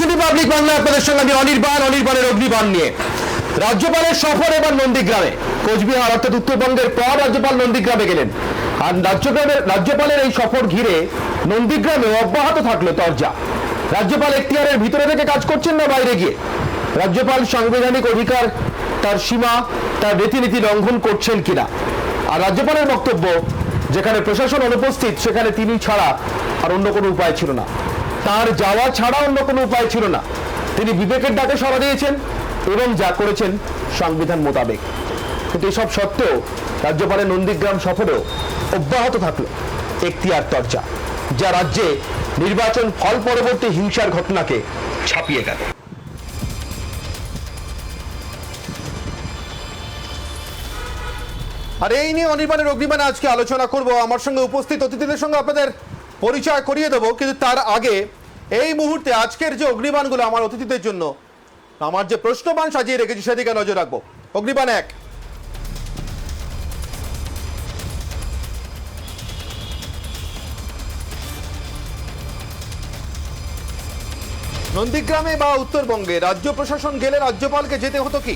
দেখছেন রিপাবলিক বাংলা, আপনাদের সঙ্গে আমি অনির্বাণের অগ্নিবাণ নিয়ে। রাজ্যপালের সফর এবার নন্দীগ্রামে। কোচবিহার অর্থাৎ উত্তরবঙ্গের পর রাজ্যপাল নন্দীগ্রামে গেলেন। আর রাজ্যপালের এই সফর ঘিরে নন্দীগ্রামে অব্যাহত থাকলো তরজা। রাজ্যপাল এখতিয়ারের ভিতরে থেকে কাজ করছেন না বাইরে গিয়ে? রাজ্যপাল সাংবিধানিক অধিকার, তার সীমা, তার রীতিনীতি লঙ্ঘন করছেন কিনা? আর রাজ্যপালের বক্তব্য, যেখানে প্রশাসন অনুপস্থিত সেখানে তিনি ছাড়া আর অন্য কোনো উপায় ছিল না, তার যাওয়া ছাড়া অন্য কোনো উপায় ছিল না। তিনি বিবেকের ডাকে সাড়া দিয়েছেন এবং যা করেছেন সংবিধান মোতাবেক। কিন্তু এসব সত্ত্বেও রাজ্যপালের নন্দীগ্রাম সফরেও অব্যাহত থাকলো এখতিয়ার চর্চা, যা রাজ্যে নির্বাচন ফল পরবর্তী হিংসার ঘটনাকে ছাপিয়ে গেল। আর এই নিয়ে অনির্বাণের অগ্নিবাণে আজকে আলোচনা করব। আমার সঙ্গে উপস্থিত অতিথিদের সঙ্গে আপনাদের পরিচয় করিয়ে দেবো, কিন্তু তার আগে এই মুহূর্তে আজকের যে অগ্নিবাণগুলো আমার অতিথিদের জন্য, আমার যে প্রশ্নবাণ সাজিয়ে রেখেছি সেদিকে নজর রাখবো। অগ্নিবাণ 1, নন্দীগ্রামে বা উত্তরবঙ্গে রাজ্য প্রশাসন গেলে রাজ্যপালকে যেতে হতো কি?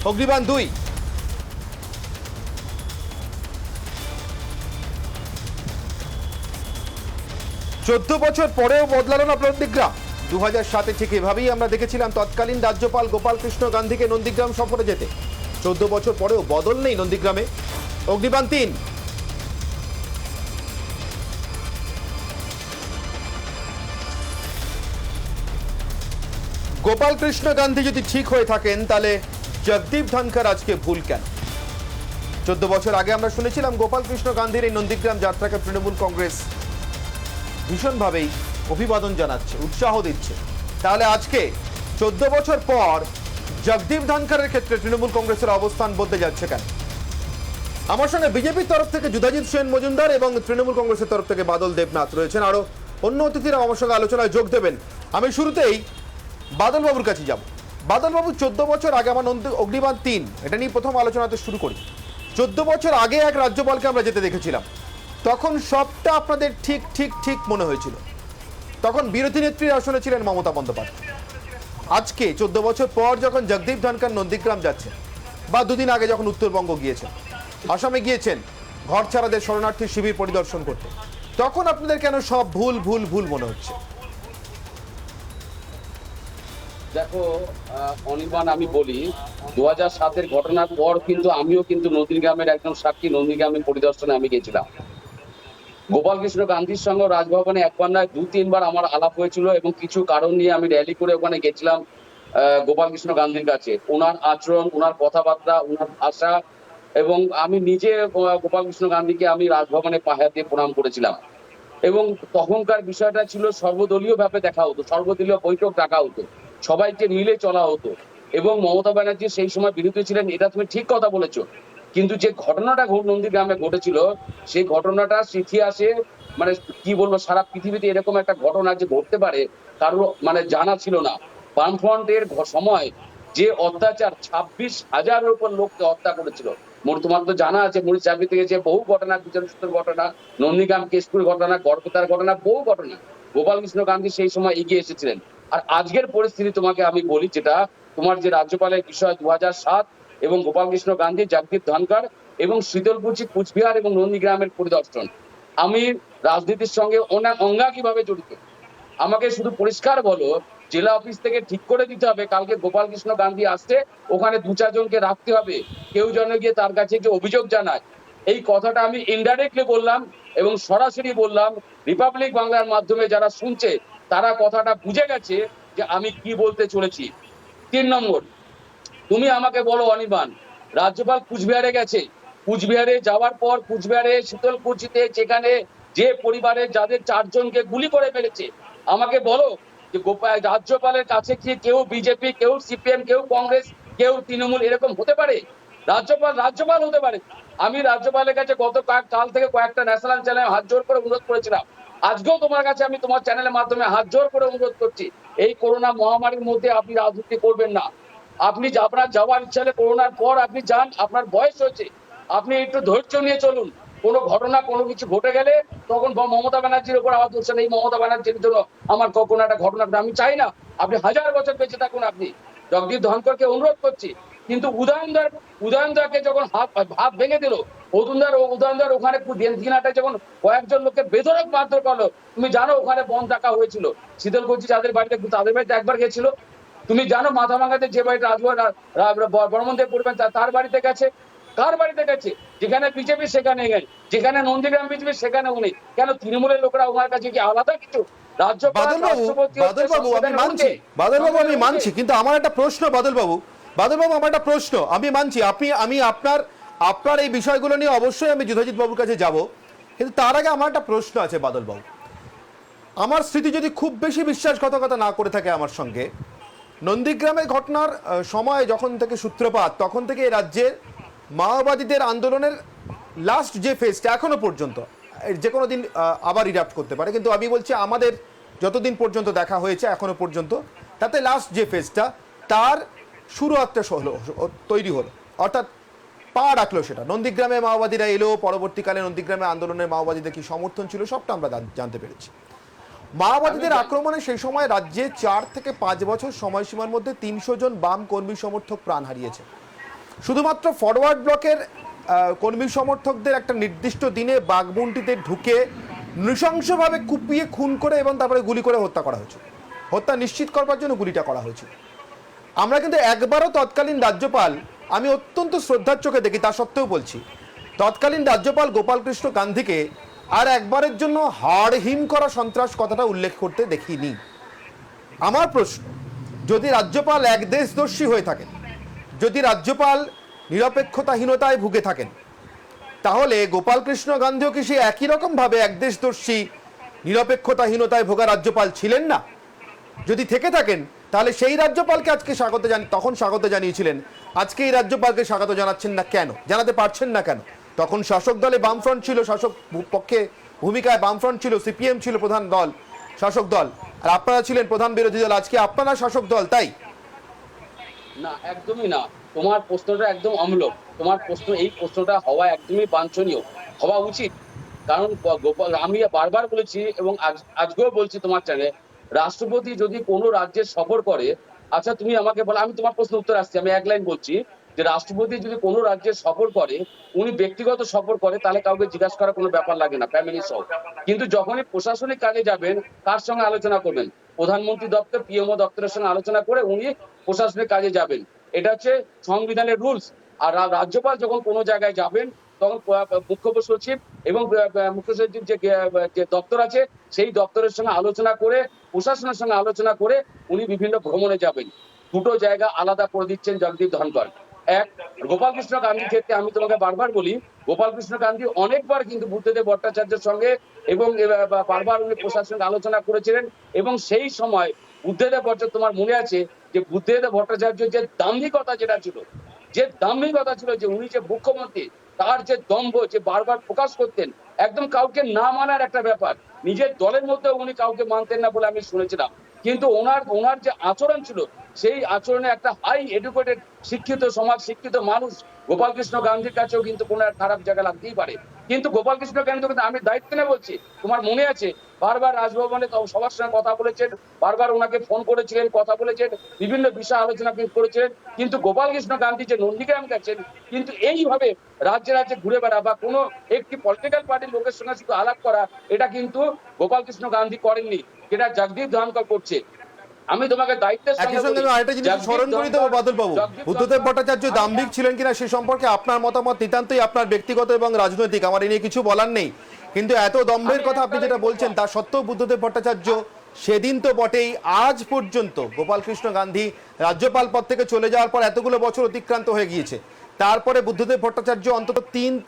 অগ্নিবাণ 2, 14 বছর পরেও বদলালো না নন্দীগ্রাম। 2007-এ ঠিক এভাবেই আমরা দেখেছিলাম তৎকালীন রাজ্যপাল গোপাল কৃষ্ণ গান্ধীকে নন্দীগ্রাম সফরে যেতে। 14 বছর পরেও বদল নেই নন্দীগ্রামে। অগ্নিবাণ 3, গোপাল কৃষ্ণ গান্ধী যদি ঠিক হয়ে থাকেন তাহলে জগদীপ ধনখড় আজকে ভুল কেন? 14 বছর আগে আমরা শুনেছিলাম গোপাল কৃষ্ণ গান্ধীর এই নন্দীগ্রাম যাত্রাকে তৃণমূল কংগ্রেস ভীষণভাবেই অভিবাদন জানাচ্ছে, উৎসাহ দিচ্ছে। তাহলে আজকে 14 বছর পর জগদীপ ধনখড়ের ক্ষেত্রে তৃণমূল কংগ্রেসের অবস্থান বদলে যাচ্ছে কেন? আমার সঙ্গে বিজেপির তরফ থেকে যুধাজিৎ সেন মজুমদার এবং তৃণমূল কংগ্রেসের তরফ থেকে বাদল দেবনাথ রয়েছেন। আরো অন্য অতিথিরা আমার সঙ্গে আলোচনায় যোগ দেবেন। আমি শুরুতেই বাদলবাবুর কাছে যাব। বাদলবাবু, 14 বছর আগে, আমার অগ্নিবাণ 3, এটা নিয়ে প্রথম আলোচনাতে শুরু করি। 14 বছর আগে এক রাজ্যপালকে আমরা যেতে দেখেছিলাম, তখন সবটা আপনাদের ঠিক ঠিক ঠিক মনে হয়েছিল। তখন বিরোধী নেত্রীর আসনে ছিলেন মমতা বন্দ্যোপাধ্যায়। আজকে 14 বছর পর যখন জগদীপ ধনখড় নন্দীগ্রাম যাচ্ছেন, বা দুদিন আগে যখন উত্তরবঙ্গ গিয়েছেন, আসামে গিয়েছেন ঘর ছাড়াদের শরণার্থী শিবির পরিদর্শন করতে, তখন আপনাদের কেন সব ভুল ভুল ভুল মনে হচ্ছে? দেখো অনির্বাণ, আমি বলি 2007-এর ঘটনার পর কিন্তু আমিও কিন্তু নন্দীগ্রামের একদম সাক্ষী। নন্দীগ্রামের পরিদর্শনে আমি গেছিলাম। গোপাল কৃষ্ণ গান্ধীর সঙ্গে রাজভবনে একবার নয় 2-3 বার আমার আলাপ হয়েছিল, এবং কিছু কারণ নিয়ে আমি র্যালি করে ওখানে গেছিলাম গোপাল কৃষ্ণ গান্ধীর কাছে। ওনার আচরণ, ওনার কথাবার্তা, ওনার ভাষা, এবং আমি নিজে গোপাল কৃষ্ণ গান্ধীকে আমি রাজভবনে পাহাড় দিয়ে প্রণাম করেছিলাম। এবং তখনকার বিষয়টা ছিল সর্বদলীয় ভাবে দেখা হতো, সর্বদলীয় বৈঠক ডাকা হতো, সবাইকে মিলে চলা হতো। এবং মমতা ব্যানার্জি সেই সময় বিরোধী ছিলেন, এটা তুমি ঠিক কথা বলেছো। কিন্তু যে ঘটনাটা নন্দীগ্রামে ঘটেছিল, সেই ঘটনাটা ইতিহাসে মানে কি বলবো, সারা পৃথিবীতে এরকম একটা ঘটনা যে ঘটতে পারে কারো মানে জানা ছিল না। বামফ্রন্টের সময় যে অত্যাচার, 26,000-এর উপর লোককে হত্যা করেছিল। তোমার তো জানা আছে, মরিচাপি থেকে যে বহু ঘটনা, বিচারসূত্রের ঘটনা, নন্দীগ্রাম কেশপুর ঘটনা, গড়পতার ঘটনা, বহু ঘটনা। গোপাল কৃষ্ণ গান্ধী সেই সময় এগিয়ে এসেছিলেন। আর আজকের পরিস্থিতি তোমাকে আমি বলি, যেটা তোমার যে রাজ্যপালের বিষয় 2007 এবং গোপাল কৃষ্ণ গান্ধী, জগদীপ ধনখড় এবং শীতলকুচি, কুচবিহার এবং নন্দীগ্রামের পরিদর্শন। আমি রাজনীতির সঙ্গে অঙ্গাঙ্গিভাবে জড়িত। আমাকে শুধু পরিষ্কার বলো, জেলা অফিস থেকে ঠিক করে দিতে হবে কালকে গোপাল কৃষ্ণ গান্ধী আসছে, ওখানে 2-4 জনকে রাখতে হবে, কেউ যেন গিয়ে তার কাছে গিয়ে অভিযোগ জানায়। এই কথাটা আমি ইনডাইরেক্টলি বললাম এবং সরাসরি বললাম। রিপাবলিক বাংলার মাধ্যমে যারা শুনছে তারা কথাটা বুঝে গেছে যে আমি কি বলতে চলেছি। 3 নম্বর, তুমি আমাকে বলো অনির্বাণ, রাজ্যপাল কুচবিহারে গেছে, কুচবিহারে যাওয়ার পর কুচবিহারে শীতলকুচিতে যেখানে যে পরিবারের যাদের 4 জনকে গুলি করে ফেলেছে, আমাকে বলো যে রাজ্যপালের কাছে কি কেউ বিজেপি, কেউ সিপিএম, কেউ কংগ্রেস, কেউ তৃণমূল এরকম হতে পারে? রাজ্যপাল হতে পারে। আমি রাজ্যপালের কাছে কাল থেকে কয়েকটা ন্যাশনাল চ্যানেলে হাত জোর করে অনুরোধ করেছিলাম। আজকেও তোমার কাছে আমি তোমার চ্যানেলের মাধ্যমে হাত জোর করে অনুরোধ করছি, এই করোনা মহামারীর মধ্যে আপনি রাজনীতি করবেন না। আপনি আপনার যাওয়ার ইচ্ছা হলে করোনার পর আপনি যান, আপনার বয়স হয়েছে, আপনি একটু ধৈর্য নিয়ে চলুন। কোনো ঘটনা কোনো কিছু ঘটে গেলে তখন মমতা ব্যানার্জির উপর আওয়াজ উঠছেন, এই মমতা ব্যানার্জির জন্য আমার কোনো একটা ঘটনা ঘটে। আমি চাই না আপনি 1000 বছর বেঁচে থাকুন, আপনি জগদীপ ধনকরকে অনুরোধ করছি। কিন্তু উদয়নদাকে যখন হাত ভেঙে দিল, উদয়নদার ওখানে দিনহাটায় যখন কয়েকজন লোককে বেধড়ক মারধর করলো, তুমি জানো ওখানে বন ডাকা হয়েছিল, শীতলকুচি যাদের বাড়িতে, তাদের বাড়িতে একবার গেছিল। তুমি জানো মাথাভাঙাতে যে বাড়িতে বর্মনদেব পড়বেন তার বাড়িতে গেছে, কার বাড়িতে গেছে? যেখানে বিজেপি সেখানে গেছে, যেখানে নন্দীগ্রাম বিজেপি সেখানে উনি। কেন তৃণমূলের লোকরা ওনার কাছে কি আলাদা কিছু? বাদলবাবু আমি মানছি, কিন্তু আমার একটা প্রশ্ন, বাদলবাবু আমার একটা প্রশ্ন, আমি মানছি আমি আপনার এই বিষয়গুলো নিয়ে অবশ্যই আমি যুধাজিৎ বাবুর কাছে যাব, কিন্তু তার আগে আমার একটা প্রশ্ন আছে বাদলবাবু। আমার স্মৃতি যদি খুব বেশি বিশ্বাসঘাতকতা না করে থাকে আমার সঙ্গে, নন্দীগ্রামের ঘটনার সময় যখন থেকে সূত্রপাত, তখন থেকে এই রাজ্যের মাওবাদীদের আন্দোলনের লাস্ট যে ফেজটা এখনো পর্যন্ত, যে কোনো দিন আবার ইরাপ্ট করতে পারে, কিন্তু আমি বলছি আমাদের যতদিন পর্যন্ত দেখা হয়েছে এখনো পর্যন্ত, তাতে লাস্ট যে ফেজটা তার শুরুয়াতটা তৈরি হলো, অর্থাৎ পা রাখলো সেটা। নন্দীগ্রামে মাওবাদীরা এলো, পরবর্তীকালে নন্দীগ্রামে আন্দোলনের মাওবাদীদের কি সমর্থন ছিল সবটা আমরা জানতে পেরেছি। মাওবাদীদের আক্রমণে সেই সময় রাজ্যে 4 থেকে 5 বছর সময়সীমার মধ্যে 300 জন বাম কর্মী সমর্থক প্রাণ হারিয়েছে। শুধুমাত্র ফরওয়ার্ড ব্লকের কর্মী সমর্থকদের একটা নির্দিষ্ট দিনে বাঘবুন্টিতে ঢুকে নৃশংসভাবে কুপিয়ে খুন করে এবং তারপরে গুলি করে হত্যা করা হয়েছে। হত্যা নিশ্চিত করবার জন্য গুলিটা করা হয়েছিল। আমরা কিন্তু একবারও তৎকালীন রাজ্যপাল, আমি অত্যন্ত শ্রদ্ধার চোখে দেখি, তা সত্ত্বেও বলছি, তৎকালীন রাজ্যপাল গোপালকৃষ্ণ গান্ধীকে আর একবারের জন্য হাড়হিম করা সন্ত্রাস কথাটা উল্লেখ করতে দেখিনি। আমার প্রশ্ন, যদি রাজ্যপাল একদেশদর্শী হয়ে থাকেন, যদি রাজ্যপাল নিরপেক্ষতাহীনতায় ভুগে থাকেন, তাহলে গোপালকৃষ্ণ গান্ধীও কি সেই একই রকমভাবে একদেশদর্শী নিরপেক্ষতাহীনতায় ভোগা রাজ্যপাল ছিলেন না? যদি থেকে থাকেন তাহলে সেই রাজ্যপালকে আজকে তখন স্বাগত জানিয়েছিলেন, আজকে এই রাজ্যপালকে স্বাগত জানাচ্ছেন না কেন, জানাতে পারছেন না কেন? তখন শাসক দলে বামফ্রন্ট ছিল, শাসক পক্ষে ভূমিকায় বামফ্রন্ট ছিল, সিপিএম ছিল প্রধান দল, শাসক দল, আর আপনারা ছিলেন প্রধান বিরোধী দল। আজকে আপনারা শাসক দল, তাই না? একদমই না, তোমার প্রশ্নটা একদম অমূলক। তোমার এই প্রশ্নটা হওয়া একদমই বাঞ্ছনীয়, হওয়া উচিত। কারণ আমি বারবার বলেছি এবং আজকেও বলছি তোমার চ্যানেলে, রাষ্ট্রপতি যদি কোনো রাজ্যের সফর করে, আচ্ছা তুমি আমাকে বলো, আমি তোমার প্রশ্ন উত্তর আসছি, আমি এক লাইন বলছি যে রাষ্ট্রপতি যদি কোনো রাজ্যের সফর করে, উনি ব্যক্তিগত সফর করে, তাহলে কাউকে জিজ্ঞাসা করার কোনো ব্যাপার লাগে না, ফ্যামিলি সহ। কিন্তু যখনই প্রশাসনিক কাজে যাবেন, কার সঙ্গে আলোচনা করবেন? প্রধানমন্ত্রী দপ্তর, পিএমও দপ্তরের সঙ্গে আলোচনা করে উনি প্রশাসনিক কাজে যাবেন। এটা হচ্ছে সংবিধানের রুলস। আর রাজ্যপাল যখন কোনো জায়গায় যাবেন, তখন মুখ্য সচিব এবং মুখ্য সচিব যে দপ্তর আছে, সেই দপ্তরের সঙ্গে আলোচনা করে, প্রশাসনের সঙ্গে আলোচনা করে উনি বিভিন্ন ভ্রমণে যাবেন। দুটো জায়গা আলাদা করে দিচ্ছেন জগদীপ ধনকর। এক, গোপালকৃষ্ণ গান্ধীর ক্ষেত্রে আমি তোমাকে বারবার বলি, গোপালকৃষ্ণ গান্ধী অনেকবার কিন্তু বুদ্ধদেব ভট্টাচার্যের সঙ্গে এবং বারবার উনি প্রশাসনিক আলোচনা করেছিলেন। এবং সেই সময় বুদ্ধদেব ভট্টাচার্য, তোমার মনে আছে যে বুদ্ধদেব ভট্টাচার্য যে দাম্ভিকতা যেটা ছিল, যে উনি যে মুখ্যমন্ত্রী, তার যে দম্ভ যে বারবার প্রকাশ করতেন, একদম কাউকে না মানার একটা ব্যাপার, নিজের দলের মধ্যে উনি কাউকে মানতেন না বলে আমি শুনেছিলাম। কিন্তু ওনার যে আচরণ ছিল, সেই আচরণে একটা হাই এডুকেটেড শিক্ষিত সমাজ, শিক্ষিত মানুষ গোপালকৃষ্ণ গান্ধীর কাছেও কিন্তু কোনো খারাপ জায়গা লাগতেই পারে। কিন্তু গোপালকৃষ্ণ গান্ধী কিন্তু, আমি দায়িত্ব নিয়ে বলছি, তোমার মনে আছে বারবার রাজভবনে সবার সঙ্গে কথা বলেছেন, বারবার ওনাকে ফোন করেছিলেন, কথা বলেছেন, বিভিন্ন বিষয় আলোচনা করেছিলেন। কিন্তু গোপালকৃষ্ণ গান্ধী যে নন্দীগ্রাম গেছেন, কিন্তু এইভাবে রাজ্যে রাজ্যে ঘুরে বেড়া বা কোনো একটি পলিটিক্যাল পার্টির লোকের সঙ্গে শুধু আলাপ করা, এটা কিন্তু গোপালকৃষ্ণ গান্ধী করেননি, যেটা জগদীপ ধনকর করছে। আমি তোমাকে দায়িত্বের একই সঙ্গে আমি আরেকটা জিনিস স্মরণ করে দেবো বাদলবাবু, বুদ্ধদেব ভট্টাচার্য দাম্ভিক ছিলেন কিনা সে সম্পর্কে আপনার মতামত নিতান্তই আপনার ব্যক্তিগত এবং রাজনৈতিক, আমার এই নিয়ে কিছু বলার নেই। কিন্তু এত দম্ভের কথা আপনি যেটা বলছেন, তা সত্ত্বেও বুদ্ধদেব ভট্টাচার্য সেদিন তো বটেই, আজ পর্যন্ত গোপালকৃষ্ণ গান্ধী রাজ্যপাল পদ থেকে চলে যাওয়ার পর এতগুলো বছর অতিক্রান্ত হয়ে গিয়েছে, তারপরে বুদ্ধদেব ভট্টাচার্য অন্তত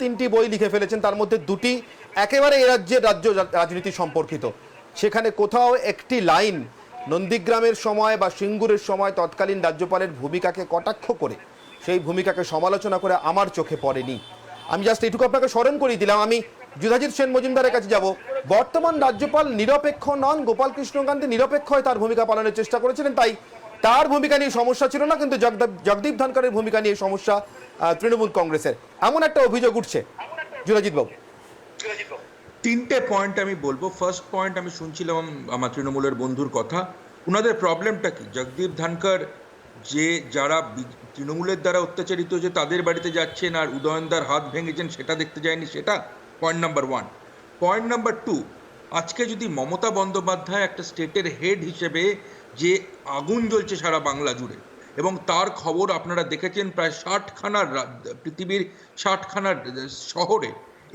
তিনটি বই লিখে ফেলেছেন, তার মধ্যে দুটি একেবারে এই রাজ্যের রাজনীতি সম্পর্কিত। সেখানে কোথাও একটি লাইন নন্দীগ্রামের সময় বা সিঙ্গুরের সময় তৎকালীন রাজ্যপালের ভূমিকাকে কটাক্ষ করে, সেই ভূমিকাকে সমালোচনা করে আমার চোখে পড়েনি। আমি জাস্ট এটুকু আপনাকে স্মরণ করিয়ে দিলাম। আমি যুধাজিৎ সেন মজুমদারের কাছে যাব। বর্তমান রাজ্যপাল নিরপেক্ষ নন, গোপালকৃষ্ণ গান্ধী নিরপেক্ষ হয়ে তার ভূমিকা পালনের চেষ্টা করেছিলেন, তাই তার ভূমিকা নিয়ে সমস্যা ছিল না, কিন্তু জগদীপ ধনকরের ভূমিকা নিয়ে সমস্যা তৃণমূল কংগ্রেসের, এমন একটা অভিযোগ উঠছে। যুধাজিৎ বাবু, তিনটে পয়েন্ট আমি বলবো। ফার্স্ট পয়েন্ট, আমি শুনছিলাম আমার তৃণমূলের বন্ধুর কথা, ওনাদের প্রবলেমটা কি? জগদীপ ধনকর যে যারা তৃণমূলের দ্বারা অত্যাচারিত হয়েছে তাদের বাড়িতে যাচ্ছেন আর উদয়নদার হাত ভেঙেছেন সেটা দেখতে যায়নি, সেটা point number one. Point number two, আজকে যদি মমতা বন্দ্যোপাধ্যায় একটা স্টেটের হেড হিসেবে যে আগুন জ্বলছে সারা বাংলা জুড়ে, এবং তার খবর আপনারা দেখেছেন প্রায় 60খানা পৃথিবীর 60খানা শহরে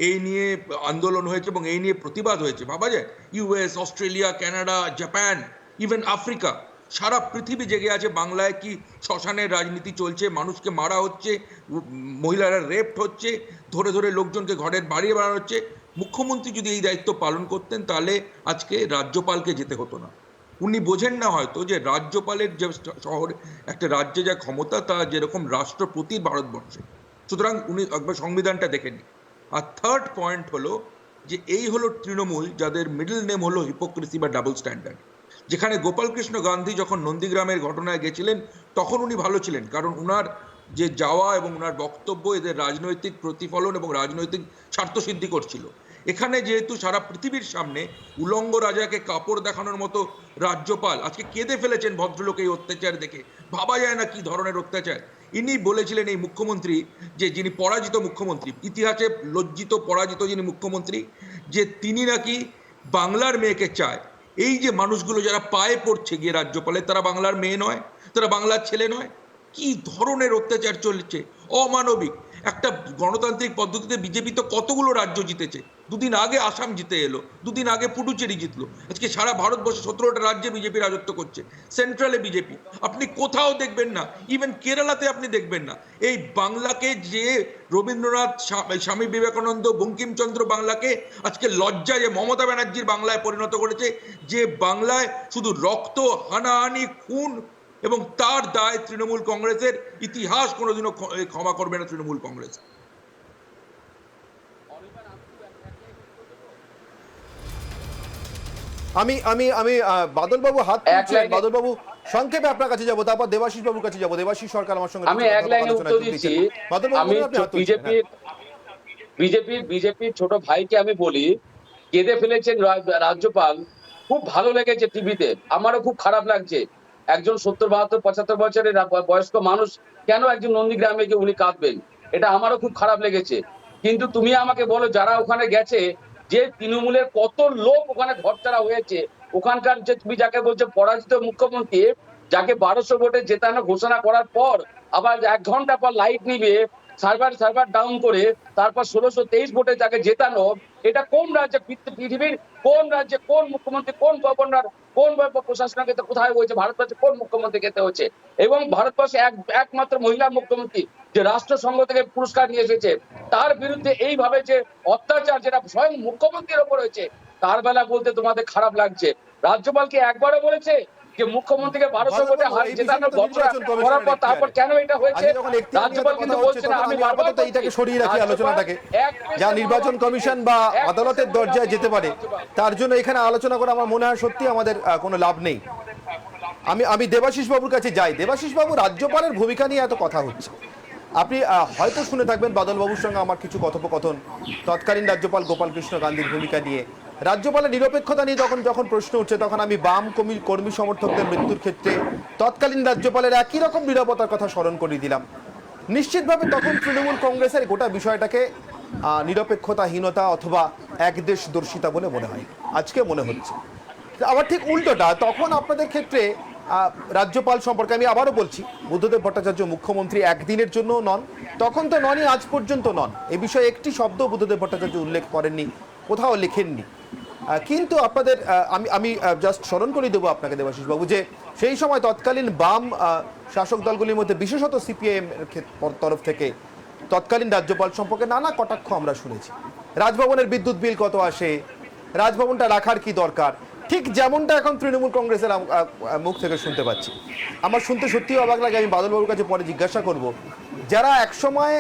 এই নিয়ে আন্দোলন হয়েছে এবং এই নিয়ে প্রতিবাদ হয়েছে। ভাবা যায় US, Australia, Canada, Japan, even Africa, সারা পৃথিবী জেগে আছে বাংলায় কি শ্মশানের রাজনীতি চলছে, মানুষকে মারা হচ্ছে, মহিলারা রেপড হচ্ছে, ধরে ধরে লোকজনকে ঘরের বাড়ি বাড়ানো হচ্ছে। মুখ্যমন্ত্রী যদি এই দায়িত্ব পালন করতেন তাহলে আজকে রাজ্যপালকে যেতে হতো না। উনি বোঝেন না হয়তো যে রাজ্যপালের যে শহরে একটা রাজ্যে যা ক্ষমতা তা যেরকম রাষ্ট্রপতি ভারতবর্ষে। সুতরাং উনি একবার সংবিধানটা দেখে নিন। আর থার্ড পয়েন্ট হলো যে এই হলো তৃণমূল, যাদের মিডল নেম হলো হিপোক্রেসি বা ডাবল স্ট্যান্ডার্ড। যেখানে গোপালকৃষ্ণ গান্ধী যখন নন্দীগ্রামের ঘটনায় গেছিলেন তখন উনি ভালো ছিলেন, কারণ উনার যে যাওয়া এবং উনার বক্তব্য এদের রাজনৈতিক প্রতিফলন এবং রাজনৈতিক স্বার্থসিদ্ধি করছিল। এখানে যেহেতু সারা পৃথিবীর সামনে উলঙ্গ রাজাকে কাপড় দেখানোর মতো রাজ্যপাল আজকে কেঁদে ফেলেছেন ভদ্রলোক এই অত্যাচার দেখে, ভাবা যায় না কি ধরনের অত্যাচার। ইনি বলেছিলেন, এই মুখ্যমন্ত্রী, যে যিনি পরাজিত মুখ্যমন্ত্রী, ইতিহাসে লজ্জিত পরাজিত যিনি মুখ্যমন্ত্রী, যে তিনি নাকি বাংলার মেয়েকে চায়। এই যে মানুষগুলো যারা পায়ে পড়ছে গিয়ে রাজ্যপালে, তারা বাংলার মেয়ে নয়, তারা বাংলার ছেলে নয়। কি ধরনের অত্যাচার চলছে, অমানবিক। একটা গণতান্ত্রিক পদ্ধতিতে বিজেপি তো কতগুলো রাজ্য জিতেছে, দুদিন আগে আসাম জিতে এলো, দুদিন আগে পুডুচেরি জিতলো, আজকে সারা ভারতবর্ষে 17টা রাজ্যে বিজেপি রাজত্ব করছে, সেন্ট্রালে বিজেপি। আপনি কোথাও দেখবেন না, ইভেন কেরালাতে আপনি দেখবেন না। এই বাংলাকে যে রবীন্দ্রনাথ, স্বামী বিবেকানন্দ, বঙ্কিমচন্দ্র বাংলাকে আজকে লজ্জা যে মমতা ব্যানার্জির বাংলায় পরিণত করেছে, যে বাংলায় শুধু রক্ত, হানাহানি, খুন, এবং তার দায় তৃণমূল কংগ্রেসের। ইতিহাস কোনোদিনও ক্ষমা করবে না তৃণমূল কংগ্রেস। আমি আমি আমি বাদল বাবু হাত এক তুলছেন। লাইনে- বাদল বাবু সংক্ষেপে আপনার কাছে যাব, তারপর দেবাশিস বাবুর কাছে যাব। দেবাশিস সরকার আমার সঙ্গে আমি এক লাইনে উত্তর দিচ্ছি। বাদল বাবু আমি বলুন, আপনি হাত তুলছেন। হ্যাঁ। বিজেপির ছোট ভাইকে আমি বলি, কেঁদে ফেলেছেন রাজ্যপাল, খুব ভালো লেগেছে টিভিতে, আমারও খুব খারাপ লাগছে। একজন 70, 72, 75 বছরের বয়স্ক মানুষ কেন একজন নন্দীগ্রামে গিয়ে উনি কাঁদবেন, এটা আমারও খুব খারাপ লেগেছে। কিন্তু তুমি আমাকে বলো, যারা ওখানে গেছে, যে তৃণমূলের কত লোক ওখানে ঘরছাড়া হয়েছে, ওখানকার যে তুমি যাকে বলছো পরাজিত মুখ্যমন্ত্রী, যাকে 1200 ভোটে জেতানো ঘোষণা করার পর আবার 1 ঘন্টা পর লাইট নিবে, সার্ভার ডাউন করে তারপর 1623 ভোটে যাকে জেতানো, এটা কোন রাজ্যে, পৃথিবীর কোন রাজ্যে, কোন মুখ্যমন্ত্রী, কোন গভর্নর, কোন প্রশাসনের ক্ষেত্রে কোথায় হয়েছে, ভারতবর্ষে কোন মুখ্যমন্ত্রী ক্ষেত্রে হয়েছে? এবং ভারতবর্ষে একমাত্র মহিলা মুখ্যমন্ত্রী যে রাষ্ট্রসংঘ থেকে পুরস্কার নিয়ে এসেছে, তার বিরুদ্ধে এইভাবে যে অত্যাচার যেটা স্বয়ং মুখ্যমন্ত্রীর ওপর হয়েছে, তার বেলা বলতে তোমাদের খারাপ লাগছে। রাজ্যপালকে একবারও বলেছে যে মুখ্যমন্ত্রীকে 1200 ভোটে জেতানোর ঘোষণা করার পর তারপর কেন এটা হয়েছে? রাজ্যপাল কিন্তু বলছে না, আমি বারবার এইটাকে সরিয়ে রাখি আলোচনাটাকে, যা নির্বাচন কমিশন বা আদালতের দরজায় যেতে পারে, তার জন্য এখানে আলোচনা করে আমার মনে হয় সত্যি আমাদের কোনো লাভ নেই। আমি দেবাশিস বাবুর কাছে যাই। দেবাশিস বাবু, রাজ্যপালের ভূমিকা নিয়ে এত কথা হচ্ছে, আপনি হয়তো শুনে থাকবেন বাদল বাবুর সঙ্গে আমার কিছু কথোপকথন তৎকালীন রাজ্যপাল গোপালকৃষ্ণ গান্ধীর ভূমিকা নিয়ে, রাজ্যপালের নিরপেক্ষতা নিয়ে যখন প্রশ্ন উঠছে, তখন আমি বাম কর্মী সমর্থকদের মৃত্যুর ক্ষেত্রে তৎকালীন রাজ্যপালের একই রকম নিরাপত্তার কথা স্মরণ করিয়ে দিলাম। নিশ্চিতভাবে তখন তৃণমূল কংগ্রেসের গোটা বিষয়টাকে নিরপেক্ষতাহীনতা অথবা একদেশদর্শিতা বলে মনে হয়, আজকে মনে হচ্ছে। আবার ঠিক উল্টোটা, তখন আপনাদের ক্ষেত্রে রাজ্যপাল সম্পর্কে আমি আবারও বলছি, বুদ্ধদেব ভট্টাচার্য মুখ্যমন্ত্রী একদিনের জন্য নন, তখন তো ননই, আজ পর্যন্ত নন। এ বিষয়ে একটি শব্দ বুদ্ধদেব ভট্টাচার্য উল্লেখ করেননি, কোথাও লেখেননি। কিন্তু আপনাদের আমি জাস্ট স্মরণ করে দেবো আপনাকে দেবাশিস বাবু, যে সেই সময় তৎকালীন বাম শাসক দলগুলির মধ্যে, বিশেষত সিপিআইএম তরফ থেকে তৎকালীন রাজ্যপাল সম্পর্কে নানা কটাক্ষ আমরা শুনেছি। রাজভবনের বিদ্যুৎ বিল কত আসে, রাজভবনটা রাখার কি দরকার, ঠিক যেমনটা এখন তৃণমূল কংগ্রেসের মুখ থেকে শুনতে পাচ্ছি। আমার শুনতে সত্যিই অবাক লাগে। আমি বাদলবাবুর কাছে পরে জিজ্ঞাসা করব, যারা একসময়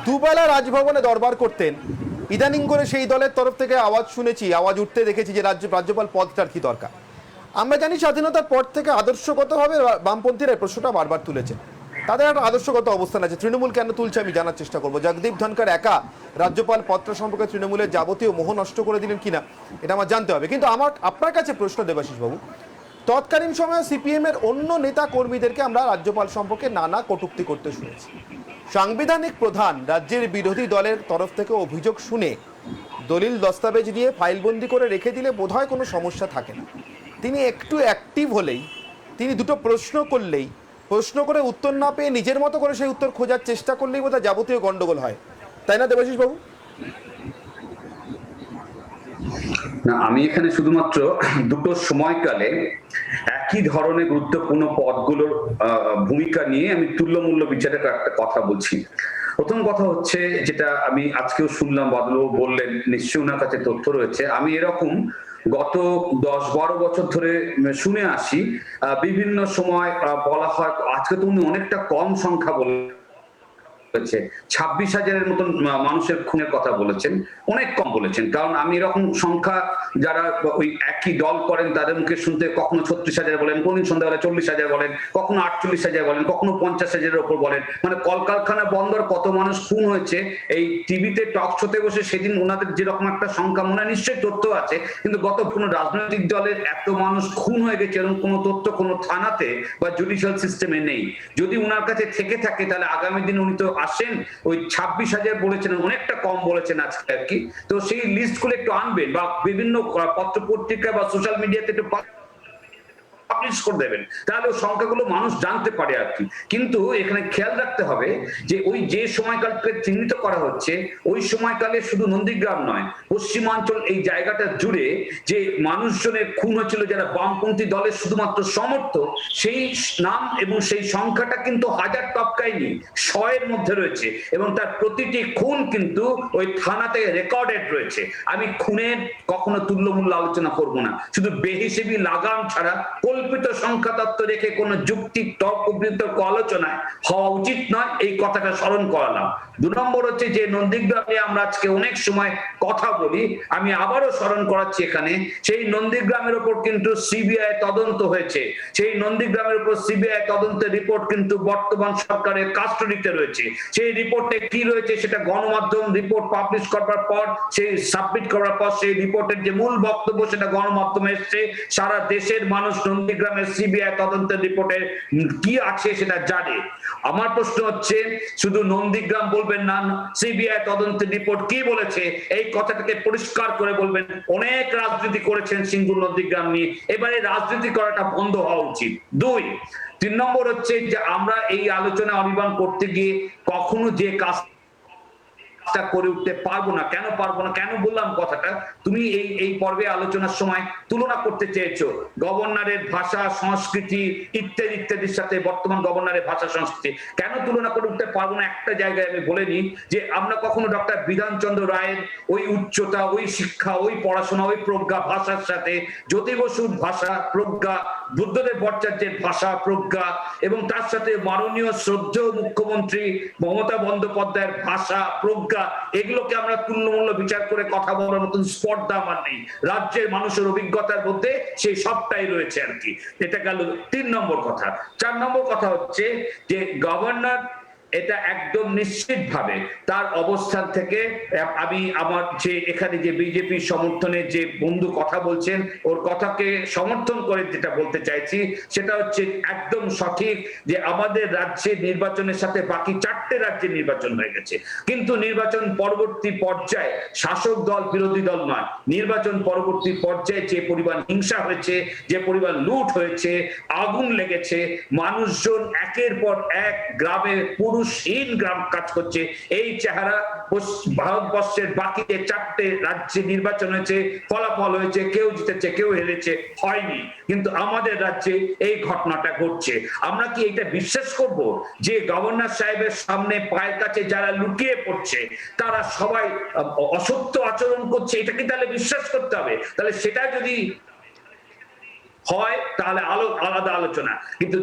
দুবেলা রাজভবনে দরবার করতেন, ইদানিং করে সেই দলের তরফ থেকে আওয়াজ শুনেছি, আওয়াজ উঠতে দেখেছি যে রাজ্যপাল পদটার কি দরকার। আমরা জানি স্বাধীনতার পর থেকে আদর্শগতভাবে বামপন্থীরা প্রশ্নটা বারবার তুলেছে, তাদের একটা আদর্শগত অবস্থান আছে। তৃণমূল কেন তুলছে আমি জানার চেষ্টা করবো। জগদীপ ধনকর একা রাজ্যপাল পত্র সম্পর্কে তৃণমূলের যাবতীয় মোহ নষ্ট করে দিলেন কিনা এটা আমার জানতে হবে। কিন্তু আমার আপনার কাছে প্রশ্ন, দেবাশিস বাবু, তৎকালীন সময়ে সিপিএম এর অন্য নেতা কর্মীদেরকে আমরা রাজ্যপাল সম্পর্কে নানা কটূক্তি করতে শুনেছি। সাংবিধানিক প্রধান রাজ্যের বিরোধী দলের তরফ থেকে অভিযোগ শুনে দলিল দস্তাবেজ নিয়ে ফাইলবন্দি করে রেখে দিলে বোধহয় কোনো সমস্যা থাকে না। তিনি একটু অ্যাক্টিভ হলেই, তিনি দুটো প্রশ্ন করলেই, প্রশ্ন করে উত্তর না পেয়ে নিজের মতো করে সেই উত্তর খোঁজার চেষ্টা করলেই বোধহয় যাবতীয় গন্ডগোল হয়, তাই না দেবাশিস বাবু? না, আমি এখানে শুধুমাত্র দুটো সময়কালে একই ধরনের গুরুত্বপূর্ণ পদগুলোর ভূমিকা নিয়ে আমি তুল্যমূল্য বিচারের একটা কথা বলছি। প্রথম কথা হচ্ছে, যেটা আমি আজকেও শুনলাম, বাদলবাবু বললেন, নিশ্চয়ই ওনার কাছে তথ্য রয়েছে। আমি এরকম গত 10-12 বছর ধরে শুনে আসি, বিভিন্ন সময় বলা হয়, আজকে তো উনি অনেকটা কম সংখ্যা বলেছে, 26,000-এর মতন মানুষের খুনের কথা বলেছেন, অনেক কম বলেছেন। কারণ আমি এরকম সংখ্যা যারা ওই একই দল করেন তাদের মুখে শুনতে কখনো 36,000 বলেন, কোনদিন সন্ধ্যাবেলা 40,000 বলেন, কখনো 48,000 বলেন, কখনো 50,000-এর ওপর বলেন। মানে কলকারখানা বন্দর কত মানুষ খুন হয়েছে এই টিভিতে টক শোতে বসে সেদিন ওনাদের যেরকম একটা সংখ্যা মনে নিশ্চয়ই তথ্য আছে, কিন্তু গত কোনো রাজনৈতিক দলের এত মানুষ খুন হয়ে গেছে এরকম কোনো তথ্য কোনো থানাতে বা জুডিশিয়াল সিস্টেমে নেই। যদি ওনার কাছে থেকে থাকে তাহলে আগামী দিন উনি তো আসেন, ওই 26,000 বলেছেন, অনেকটা কম বলেছেন আজকে আর কি। তো সেই লিস্ট গুলো একটু আনবেন বা বিভিন্ন পত্র পত্রিকা বা সোশ্যাল মিডিয়াতে একটু পাবলিশ করে দেবেন, তাহলে ওই সংখ্যাগুলো মানুষ জানতে পারে আর কি। কিন্তু এখানে খেয়াল রাখতে হবে যে ওই যে সময়কালকে চিহ্নিত করা হচ্ছে, ওই সময়কালে শুধু নন্দীগ্রাম নয়, পশ্চিমাঞ্চল এই জায়গাটা জুড়ে যে মানুষজনের খুন হচ্ছিল যারা বামপন্থী দলের শুধুমাত্র সমর্থক, সেই নাম এবং সেই সংখ্যাটা কিন্তু হাজার টপকায়নি, 100-এর মধ্যে রয়েছে, এবং তার প্রতিটি খুন কিন্তু ওই থানাতে রেকর্ডেড রয়েছে। আমি খুনের কখনো তুল্যমূল্য আলোচনা করব না, শুধু বেহিসেবি লাগাম ছাড়া কল্পিত সংখ্যা তত্ত্ব রেখে কোনো যুক্তি তর্ক বিতর্ক আলোচনায় হওয়া উচিত নয়, এই কথাটা স্মরণ করালাম। 2 নম্বর হচ্ছে যে নন্দীগ্রাম নিয়ে আমরা আজকে অনেক সময় কথা বলি, আমি আবারও স্মরণ করাচ্ছি এখানে, সেই নন্দীগ্রামের উপর কিন্তু সিবিআই তদন্ত হয়েছে, সেই নন্দীগ্রামের উপর সিবিআই তদন্তের রিপোর্ট কিন্তু বর্তমান সরকারের কাস্টডিতে রয়েছে। সেই রিপোর্টে কি রয়েছে সেটা গণমাধ্যম রিপোর্ট পাবলিশ করবার পর, সেই সাবমিট করার পর, সেই রিপোর্টের যে মূল বক্তব্য সেটা গণমাধ্যমে এসছে। সারা দেশের মানুষ নন্দীগ্রামের সিবিআই তদন্তের রিপোর্টে কি আছে সেটা জানে। আমার প্রশ্ন হচ্ছে, শুধু নন্দীগ্রাম বলবেন না, সিবিআই তদন্তের রিপোর্ট কি বলেছে এই কথাটাকে পরিষ্কার করে বলবেন। অনেক রাজনীতি করেছেন সিঙ্গুর নন্দীগ্রাম নিয়ে, এবারে রাজনীতি করাটা বন্ধ হওয়া উচিত। 3 নম্বর হচ্ছে যে আমরা এই আলোচনা অনির্বাণ করতে গিয়ে কখনো যে কাজটা করে উঠতে পারবো না। কেন পারবো না, কেন বললাম কথাটা, তুমি এই পর্বে আলোচনার সময় তুলনা করতে চেয়েছো গভর্নরের ভাষা সংস্কৃতি ইত্যাদি ইত্যাদির সাথে বর্তমান গভর্নরের ভাষা সংস্কৃতি। কেন তুলনা করে উঠতে পারবো না, একটা জায়গায় আমি বলে নিই যে আমরা কখনো ডক্টর বিধানচন্দ্র রায়ের ওই উচ্চতা, ওই শিক্ষা, ওই পড়াশোনা, ওই প্রজ্ঞা ভাষার সাথে জ্যোতি বসুর ভাষা প্রজ্ঞা, বুদ্ধদেব ভট্টাচার্যের ভাষা প্রজ্ঞা, এবং তার সাথে মাননীয় শ্রদ্ধেয় মুখ্যমন্ত্রী মমতা বন্দ্যোপাধ্যায়ের ভাষা প্রজ্ঞা, এগুলোকে আমরা তুল্যমূল্য বিচার করে কথা বলার মতন স্পর্ধা আমার নেই। রাজ্যের মানুষের অভিজ্ঞতার মধ্যে সেই সবটাই রয়েছে আর কি। এটা গেল 3 নম্বর কথা। 4 নম্বর কথা হচ্ছে যে গভর্নর এটা একদম নিশ্চিতভাবে তার অবস্থান থেকে, আমি আমার যে এখানে যে বিজেপি সমর্থনে যে বন্ধু কথা বলছেন ওর কথাকে সমর্থন করে যেটা বলতে চাইছি সেটা হচ্ছে একদম সঠিক যে আমাদের রাজ্যে নির্বাচনের সাথে বাকি 4টে রাজ্যে নির্বাচন হয়ে গেছে, কিন্তু নির্বাচন পরবর্তী পর্যায়ে শাসক দল বিরোধী দল নয়, নির্বাচন পরবর্তী পর্যায়ে যে পরিমাণ হিংসা হয়েছে, যে পরিমাণ লুট হয়েছে, আগুন লেগেছে, মানুষজন একের পর এক গ্রামে পুরুষহীন গ্রাম কাজ করছে, এই চেহারা ভারতবর্ষের বাকি যে 4টে রাজ্যে নির্বাচন হয়েছে, ফলাফল হয়েছে, কেউ জিতেছে কেউ হেরেছে, হয়নি, কিন্তু আমাদের রাজ্যে এই ঘটনাটা ঘটছে। আমরা কি এটা বিশ্বাস করব যে গভর্নর সাহেবের সামনে পায়ের কাছে যারা লুকিয়ে পড়ছে তারা সবাই অসত্য আচরণ করছে? এটা কি তাহলে বিশ্বাস করতে হবে? তাহলে সেটা যদি হয় তাহলে আলাদা আলোচনা, কিন্তু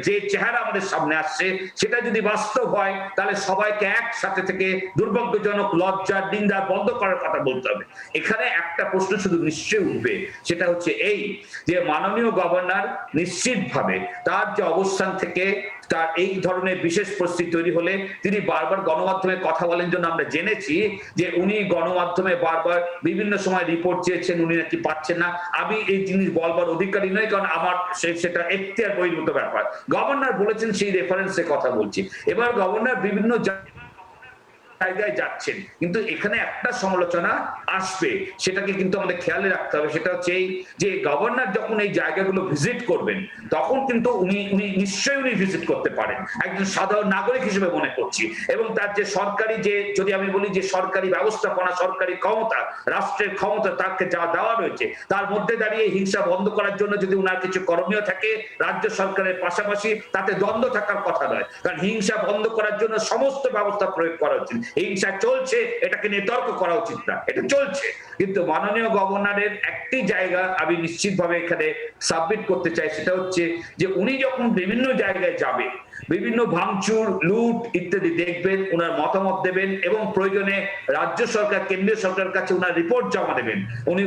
যে চেহারা আমাদের সামনে আসছে সেটা যদি বাস্তব হয় তাহলে সবাইকে একসাথে থেকে দুর্ভাগ্যজনক লজ্জা নিন্দা বন্ধ করার কথা বলতে হবে। এখানে একটা প্রশ্ন শুধু নিশ্চয়ই উঠবে, সেটা হচ্ছে এই যে মাননীয় গভর্নর নিশ্চিতভাবে তার যে অবস্থান থেকে তার এই ধরনের বিশেষ পরিস্থিতি তৈরি হলে তিনি বারবার গণমাধ্যমে কথা বলেন জন্য আমরা জেনেছি যে উনি গণমাধ্যমে বারবার বিভিন্ন সময় রিপোর্ট চেয়েছেন, উনি নাকি পাচ্ছেন না। আমি এই জিনিস বলবার অধিকারী নই, কারণ আমার সেটা এখতিয়ার বহির্ভূত ব্যাপার। গভর্নর বলেছেন, সেই রেফারেন্সে কথা বলছি। এবার গভর্নর বিভিন্ন জায়গায় যাচ্ছেন, কিন্তু এখানে একটা সমালোচনা আসবে, সেটাকে কিন্তু আমাদের খেয়ালে রাখতে হবে। সেটা হচ্ছে এই যে গভর্নর যখন এই জায়গাগুলো ভিজিট করবেন, তখন কিন্তু উনি নিশ্চয়ই ভিজিট করতে পারেন একজন সাধারণ নাগরিক হিসেবে মনে করছি। এবং তার যে সরকারি, যে যদি আমি বলি যে সরকারি ব্যবস্থাপনা, সরকারি ক্ষমতা, রাষ্ট্রের ক্ষমতা তাকে যা দেওয়া রয়েছে, তার মধ্যে দাঁড়িয়ে হিংসা বন্ধ করার জন্য যদি উনার কিছু করণীয় থাকে রাজ্য সরকারের পাশাপাশি, তাতে দ্বন্দ্ব থাকার কথা নয়। কারণ হিংসা বন্ধ করার জন্য সমস্ত ব্যবস্থা প্রয়োগ করা উচিত। হিংসা চলছে, এটাকে নিয়ে তর্ক করা উচিত না, এটা চলছে। কিন্তু মাননীয় গভর্নরের একটি জায়গা আমি নিশ্চিতভাবে এখানে সাবমিট করতে চাই, সেটা হচ্ছে যে উনি যখন বিভিন্ন জায়গায় যাবে, বিভিন্ন ভাঙচুর, লুট ইত্যাদি দেখবেন, ওনার মতামত দেবেন এবং প্রয়োজনে রাজ্য সরকার, কেন্দ্রীয় সরকারের কাছে ওনার রিপোর্ট জমা দেবেন। উনি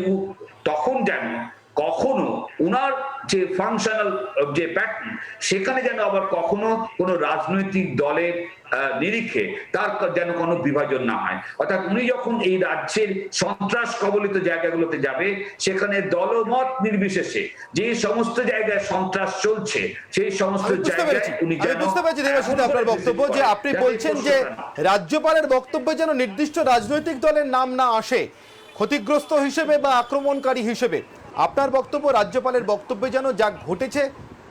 তখন যেন কখনো উনার যে ফাংশনাল যে প্যাটার্ন, সেখানে যেন আবার কখনো কোনো রাজনৈতিক দলের নিরিখে তার যেন কোনো বিভাজন না হয়। অর্থাৎ উনি যখন এই রাজ্যের সন্ত্রাস কবলিত জায়গাগুলোতে যাবে, সেখানে দলমত নির্বিশেষে যে সমস্ত জায়গায় সন্ত্রাস চলছে, সেই সমস্ত জায়গায় উনি যেন, বুঝতে পেরেছি দেবাশিস আপনার বক্তব্য, যে আপনি বলছেন যে রাজ্যপালের বক্তব্যে যেন নির্দিষ্ট রাজনৈতিক দলের নাম না আসে ক্ষতিগ্রস্ত হিসেবে বা আক্রমণকারী হিসেবে। আপনার বক্তব্য, রাজ্যপালের বক্তব্যে যেন যা ঘটেছে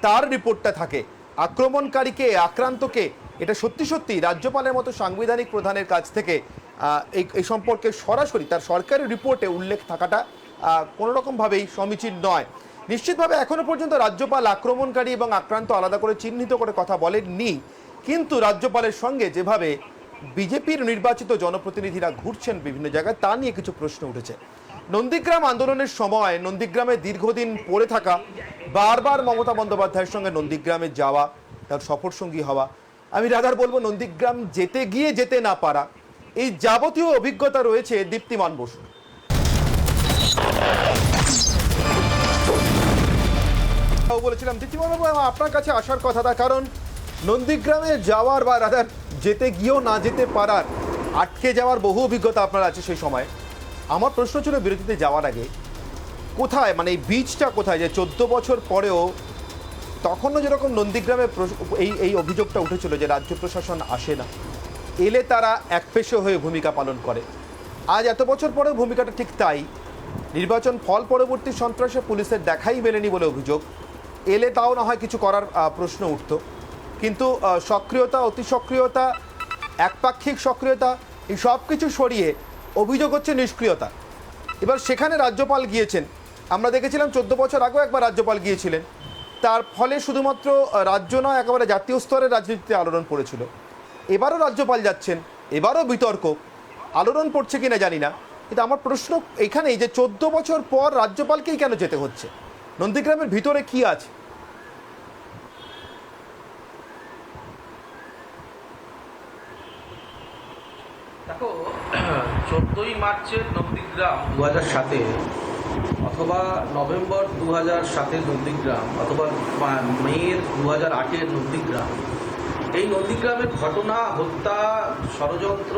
তার রিপোর্টটা থাকে, আক্রমণকারীকে, আক্রান্তকে এটা সত্যি সত্যি রাজ্যপালের মতো সাংবিধানিক প্রধানের কাছ থেকে এই সম্পর্কে সরাসরি তার সরকারি রিপোর্টে উল্লেখ থাকাটা কোনো রকমভাবেই সমীচীন নয়। নিশ্চিতভাবে এখনো পর্যন্ত রাজ্যপাল আক্রমণকারী এবং আক্রান্ত আলাদা করে চিহ্নিত করে কথা বলেননি, কিন্তু রাজ্যপালের সঙ্গে যেভাবে বিজেপির নির্বাচিত জনপ্রতিনিধিরা ঘুরছেন বিভিন্ন জায়গায়, তা নিয়ে কিছু প্রশ্ন উঠেছে। নন্দীগ্রাম আন্দোলনের সময় নন্দীগ্রামে দীর্ঘদিন পড়ে থাকা, বারবার মমতা বন্দ্যোপাধ্যায়ের সঙ্গে নন্দীগ্রামে যাওয়া, তার সফর সঙ্গী হওয়া, আমি রাদার বলবো নন্দীগ্রাম যেতে গিয়ে যেতে না পারা, এই যাবতীয় অভিজ্ঞতা রয়েছে দীপ্তিমান বসুর। বলেছিলাম দীপ্তিমান বাবু আপনার কাছে আসার কথাটা, কারণ নন্দীগ্রামে যাওয়ার বা রাদার যেতে গিয়েও না যেতে পারার, আটকে যাওয়ার বহু অভিজ্ঞতা আপনার আছে সেই সময়। আমার প্রশ্ন ছিল বিরতিতে যাওয়ার আগে, কোথায় মানে এই বীজটা কোথায়, যে 14 বছর পরেও তখনও যেরকম নন্দীগ্রামে এই অভিযোগটা উঠেছিল যে রাজ্য প্রশাসন আসে না, এলে তারা একপেশে হয়ে ভূমিকা পালন করে। আজ এত বছর পরেও ভূমিকাটা ঠিক তাই। নির্বাচন ফল পরবর্তী সন্ত্রাসে পুলিশের দেখাই মেলেনি বলে অভিযোগ, এলে তাও না হয় কিছু করার প্রশ্ন উঠত, কিন্তু সক্রিয়তা, অতি সক্রিয়তা, একপাক্ষিক সক্রিয়তা, এই সব কিছু সরিয়ে অভিযোগ হচ্ছে নিষ্ক্রিয়তা। এবার সেখানে রাজ্যপাল গিয়েছেন, আমরা দেখেছিলাম 14 বছর আগেও একবার রাজ্যপাল গিয়েছিলেন, তার ফলে শুধুমাত্র রাজ্য নয় একেবারে জাতীয় স্তরের রাজনীতিতে আলোড়ন পড়েছিল। এবারও রাজ্যপাল যাচ্ছেন, এবারও বিতর্ক, আলোড়ন পড়ছে কিনা জানি না, কিন্তু আমার প্রশ্ন এখানেই যে 14 বছর পর রাজ্যপালকেই কেন যেতে হচ্ছে, নন্দীগ্রামের ভিতরে কি আছে? দেখো, 14ই মার্চের নন্দীগ্রাম 2007 অথবা নভেম্বর 2007 নন্দীগ্রাম অথবা মেয়ের 2008 নন্দীগ্রাম, এই নন্দীগ্রামের ঘটনা, হত্যা, ষড়যন্ত্র,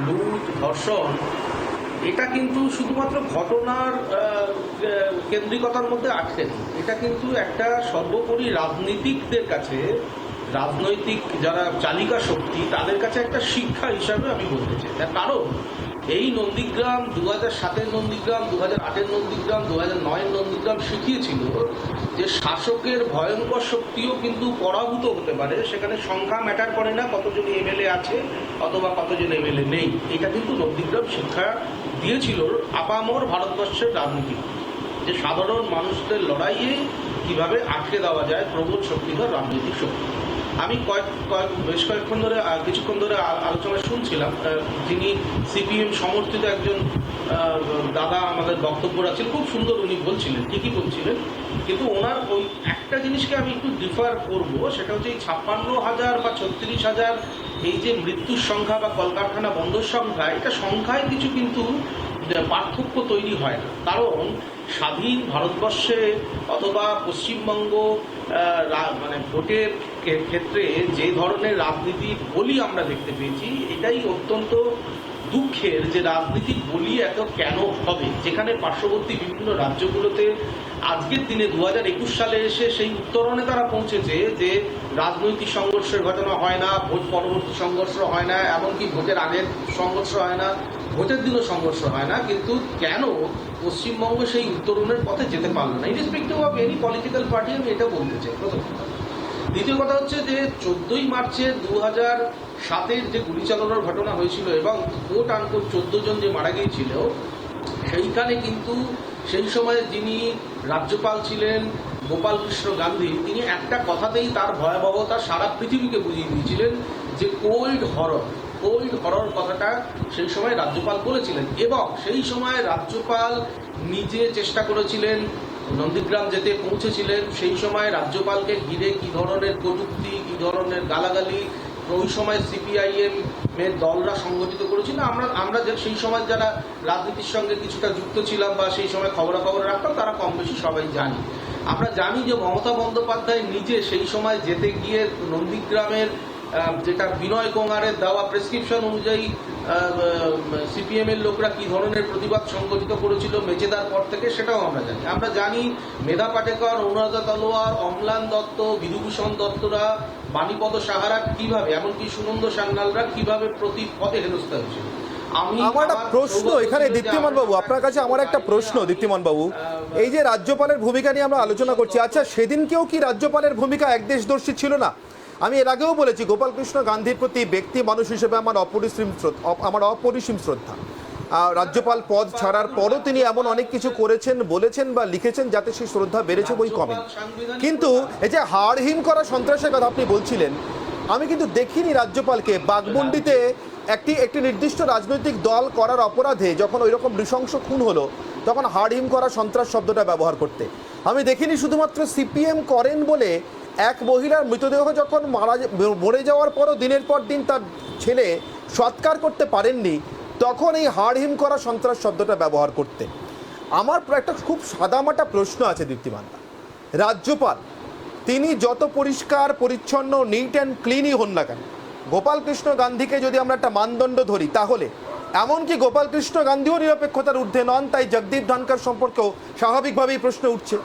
লুট, ধর্ষণ, এটা কিন্তু শুধুমাত্র ঘটনার কেন্দ্রিকতার মধ্যে আটকে নেই। এটা কিন্তু একটা সর্বোপরি রাজনীতিকদের কাছে, রাজনৈতিক যারা চালিকা শক্তি, তাদের কাছে একটা শিক্ষা হিসাবে আমি বলতে চাই। তার কারণ এই নন্দীগ্রাম 2007 নন্দীগ্রাম, 2008 নন্দীগ্রাম, 2009 নন্দীগ্রাম শিখিয়েছিল যে শাসকের ভয়ঙ্কর শক্তিও কিন্তু পরাভূত হতে পারে। সেখানে সংখ্যা ম্যাটার করে না, কতজন এমএলএ আছে অথবা কতজন এমএলএ নেই। এটা কিন্তু নন্দীগ্রাম শিক্ষা দিয়েছিল আপামর ভারতবর্ষের রাজনীতি, যে সাধারণ মানুষদের লড়াইয়ে কিভাবে আটকে দেওয়া যায় প্রবল শক্তিধর রাজনৈতিক শক্তি। আমি বেশ কয়েকক্ষণ ধরে, কিছুক্ষণ ধরে আলোচনা শুনছিলাম, যিনি সিপিএম সমর্থিত একজন দাদা আমাদের বক্তব্য রাখছেন, খুব সুন্দর উনি বলছিলেন, ঠিকই বলছিলেন, কিন্তু ওনার ওই একটা জিনিসকে আমি একটু ডিফার করবো, সেটা হচ্ছে এই 56,000 বা 36,000 এই যে মৃত্যুর সংখ্যা বা কলকারখানা বন্ধের সংখ্যা, এটা সংখ্যায় কিছু কিন্তু পার্থক্য তৈরি হয় না। কারণ স্বাধীন ভারতবর্ষে অথবা পশ্চিমবঙ্গ মানে ভোটের ক্ষেত্রে যে ধরনের রাজনীতির বলি আমরা দেখতে পেয়েছি, এটাই অত্যন্ত দুঃখের যে রাজনীতির বলি এত কেন হবে, যেখানে পার্শ্ববর্তী বিভিন্ন রাজ্যগুলোতে আজকের দিনে 2021 সালে এসে সেই উত্তরণে তারা পৌঁছেছে যে রাজনৈতিক সংঘর্ষের ঘটনা হয় না, ভোট পরবর্তী সংঘর্ষ হয় না, এমনকি ভোটের আগের সংঘর্ষ হয় না, ভোটের দিনও সংঘর্ষ হয় না। কিন্তু কেন পশ্চিমবঙ্গ সেই উত্তরণের পথে যেতে পারলো না, irrespective of any political party, আমি এটা বলতে চাই প্রথম কথা। দ্বিতীয় কথা হচ্ছে যে 14ই মার্চে 2007-এর যে গুলি চালানোর ঘটনা হয়েছিল এবং কোট আনকোট 14 জন যে মারা গিয়েছিল, সেইখানে কিন্তু সেই সময়ে যিনি রাজ্যপাল ছিলেন গোপাল কৃষ্ণ গান্ধী, তিনি একটা কথাতেই তার ভয়াবহতা সারা পৃথিবীকে বুঝিয়ে দিয়েছিলেন যে কোল্ড হরর কথাটা সেই সময় রাজ্যপাল বলেছিলেন। এবং সেই সময় রাজ্যপাল নিজে চেষ্টা করেছিলেন, নন্দীগ্রাম যেতে পৌঁছেছিলেন, সেই সময় রাজ্যপালকে ঘিরে কি ধরনের কটূক্তি, কি ধরনের গালাগালি ওই সময় সিপিআইএম এর দলরা সংগঠিত করেছিল। আমরা সেই সময় যারা রাজনীতির সঙ্গে কিছুটা যুক্ত ছিলাম বা সেই সময় খবরাখবর রাখতাম, তারা কম বেশি সবাই জানি। আমরা জানি যে মমতা বন্দ্যোপাধ্যায় নিজে সেই সময় যেতে গিয়ে নন্দীগ্রামের যেটা বিনয় কোঙারের দেওয়া প্রেসক্রিপশন অনুযায়ী সিপিএম এর লোকরা কি ধরনের প্রতিবাদ সংগঠিত করেছিল মেচেদার পর থেকে, সেটাও আমরা জানি মেধা পাটেকর, অনুরাধা তলোয়ার, অম্লান দত্ত, বিধুভূষণ দত্তরা, বাণীপদ সাহারা কিভাবে, এমনকি সুনন্দ সান্যালরা কিভাবে প্রতি পদে হেনস্থা হয়েছিল। আমার একটা প্রশ্ন এখানে, দীপ্তিমান বাবু, আপনার কাছে আমার একটা প্রশ্ন। দীপ্তিমান বাবু, এই যে রাজ্যপালের ভূমিকা নিয়ে আমরা আলোচনা করছি, আচ্ছা সেদিনকেও কি রাজ্যপালের ভূমিকা একদেশদর্শী ছিল না? আমি এর আগেও বলেছি, গোপালকৃষ্ণ গান্ধীর প্রতি ব্যক্তি মানুষ হিসেবে আমার অপরিসীম শ্রদ্ধা। রাজ্যপাল পদ ছাড়ার পরও তিনি এমন অনেক কিছু করেছেন, বলেছেন বা লিখেছেন যাতে সেই শ্রদ্ধা বেড়েছে, বই কমে। কিন্তু এই যে হাড়হিম করা সন্ত্রাসের কথা আপনি বলছিলেন, আমি কিন্তু দেখিনি রাজ্যপালকে বাঘমুন্ডিতে একটি নির্দিষ্ট রাজনৈতিক দল করার অপরাধে যখন ওই রকম নৃশংস খুন হলো, তখন হাড়হিম করা সন্ত্রাস শব্দটা ব্যবহার করতে। আমি দেখিনি শুধুমাত্র সিপিএম করেন বলে এক মহিলার মৃতদেহ যখন মরে যাওয়ার পরও দিনের পর দিন তার ছেলে সৎকার করতে পারেননি, তখন এই হাড়হিম করা সন্ত্রাস শব্দটা ব্যবহার করতে। আমার একটা খুব সাদামাটা প্রশ্ন আছে দীপ্তিমানদা, রাজ্যপাল তিনি যত পরিষ্কার পরিচ্ছন্ন নিট অ্যান্ড ক্লিনই হন না কেন, গোপালকৃষ্ণ গান্ধীকে যদি আমরা একটা মানদণ্ড ধরি, তাহলে এমনকি গোপালকৃষ্ণ গান্ধীও নিরপেক্ষতার ঊর্ধ্বে নন, তাই জগদীপ ধনকর সম্পর্কেও স্বাভাবিকভাবেই প্রশ্ন উঠছে।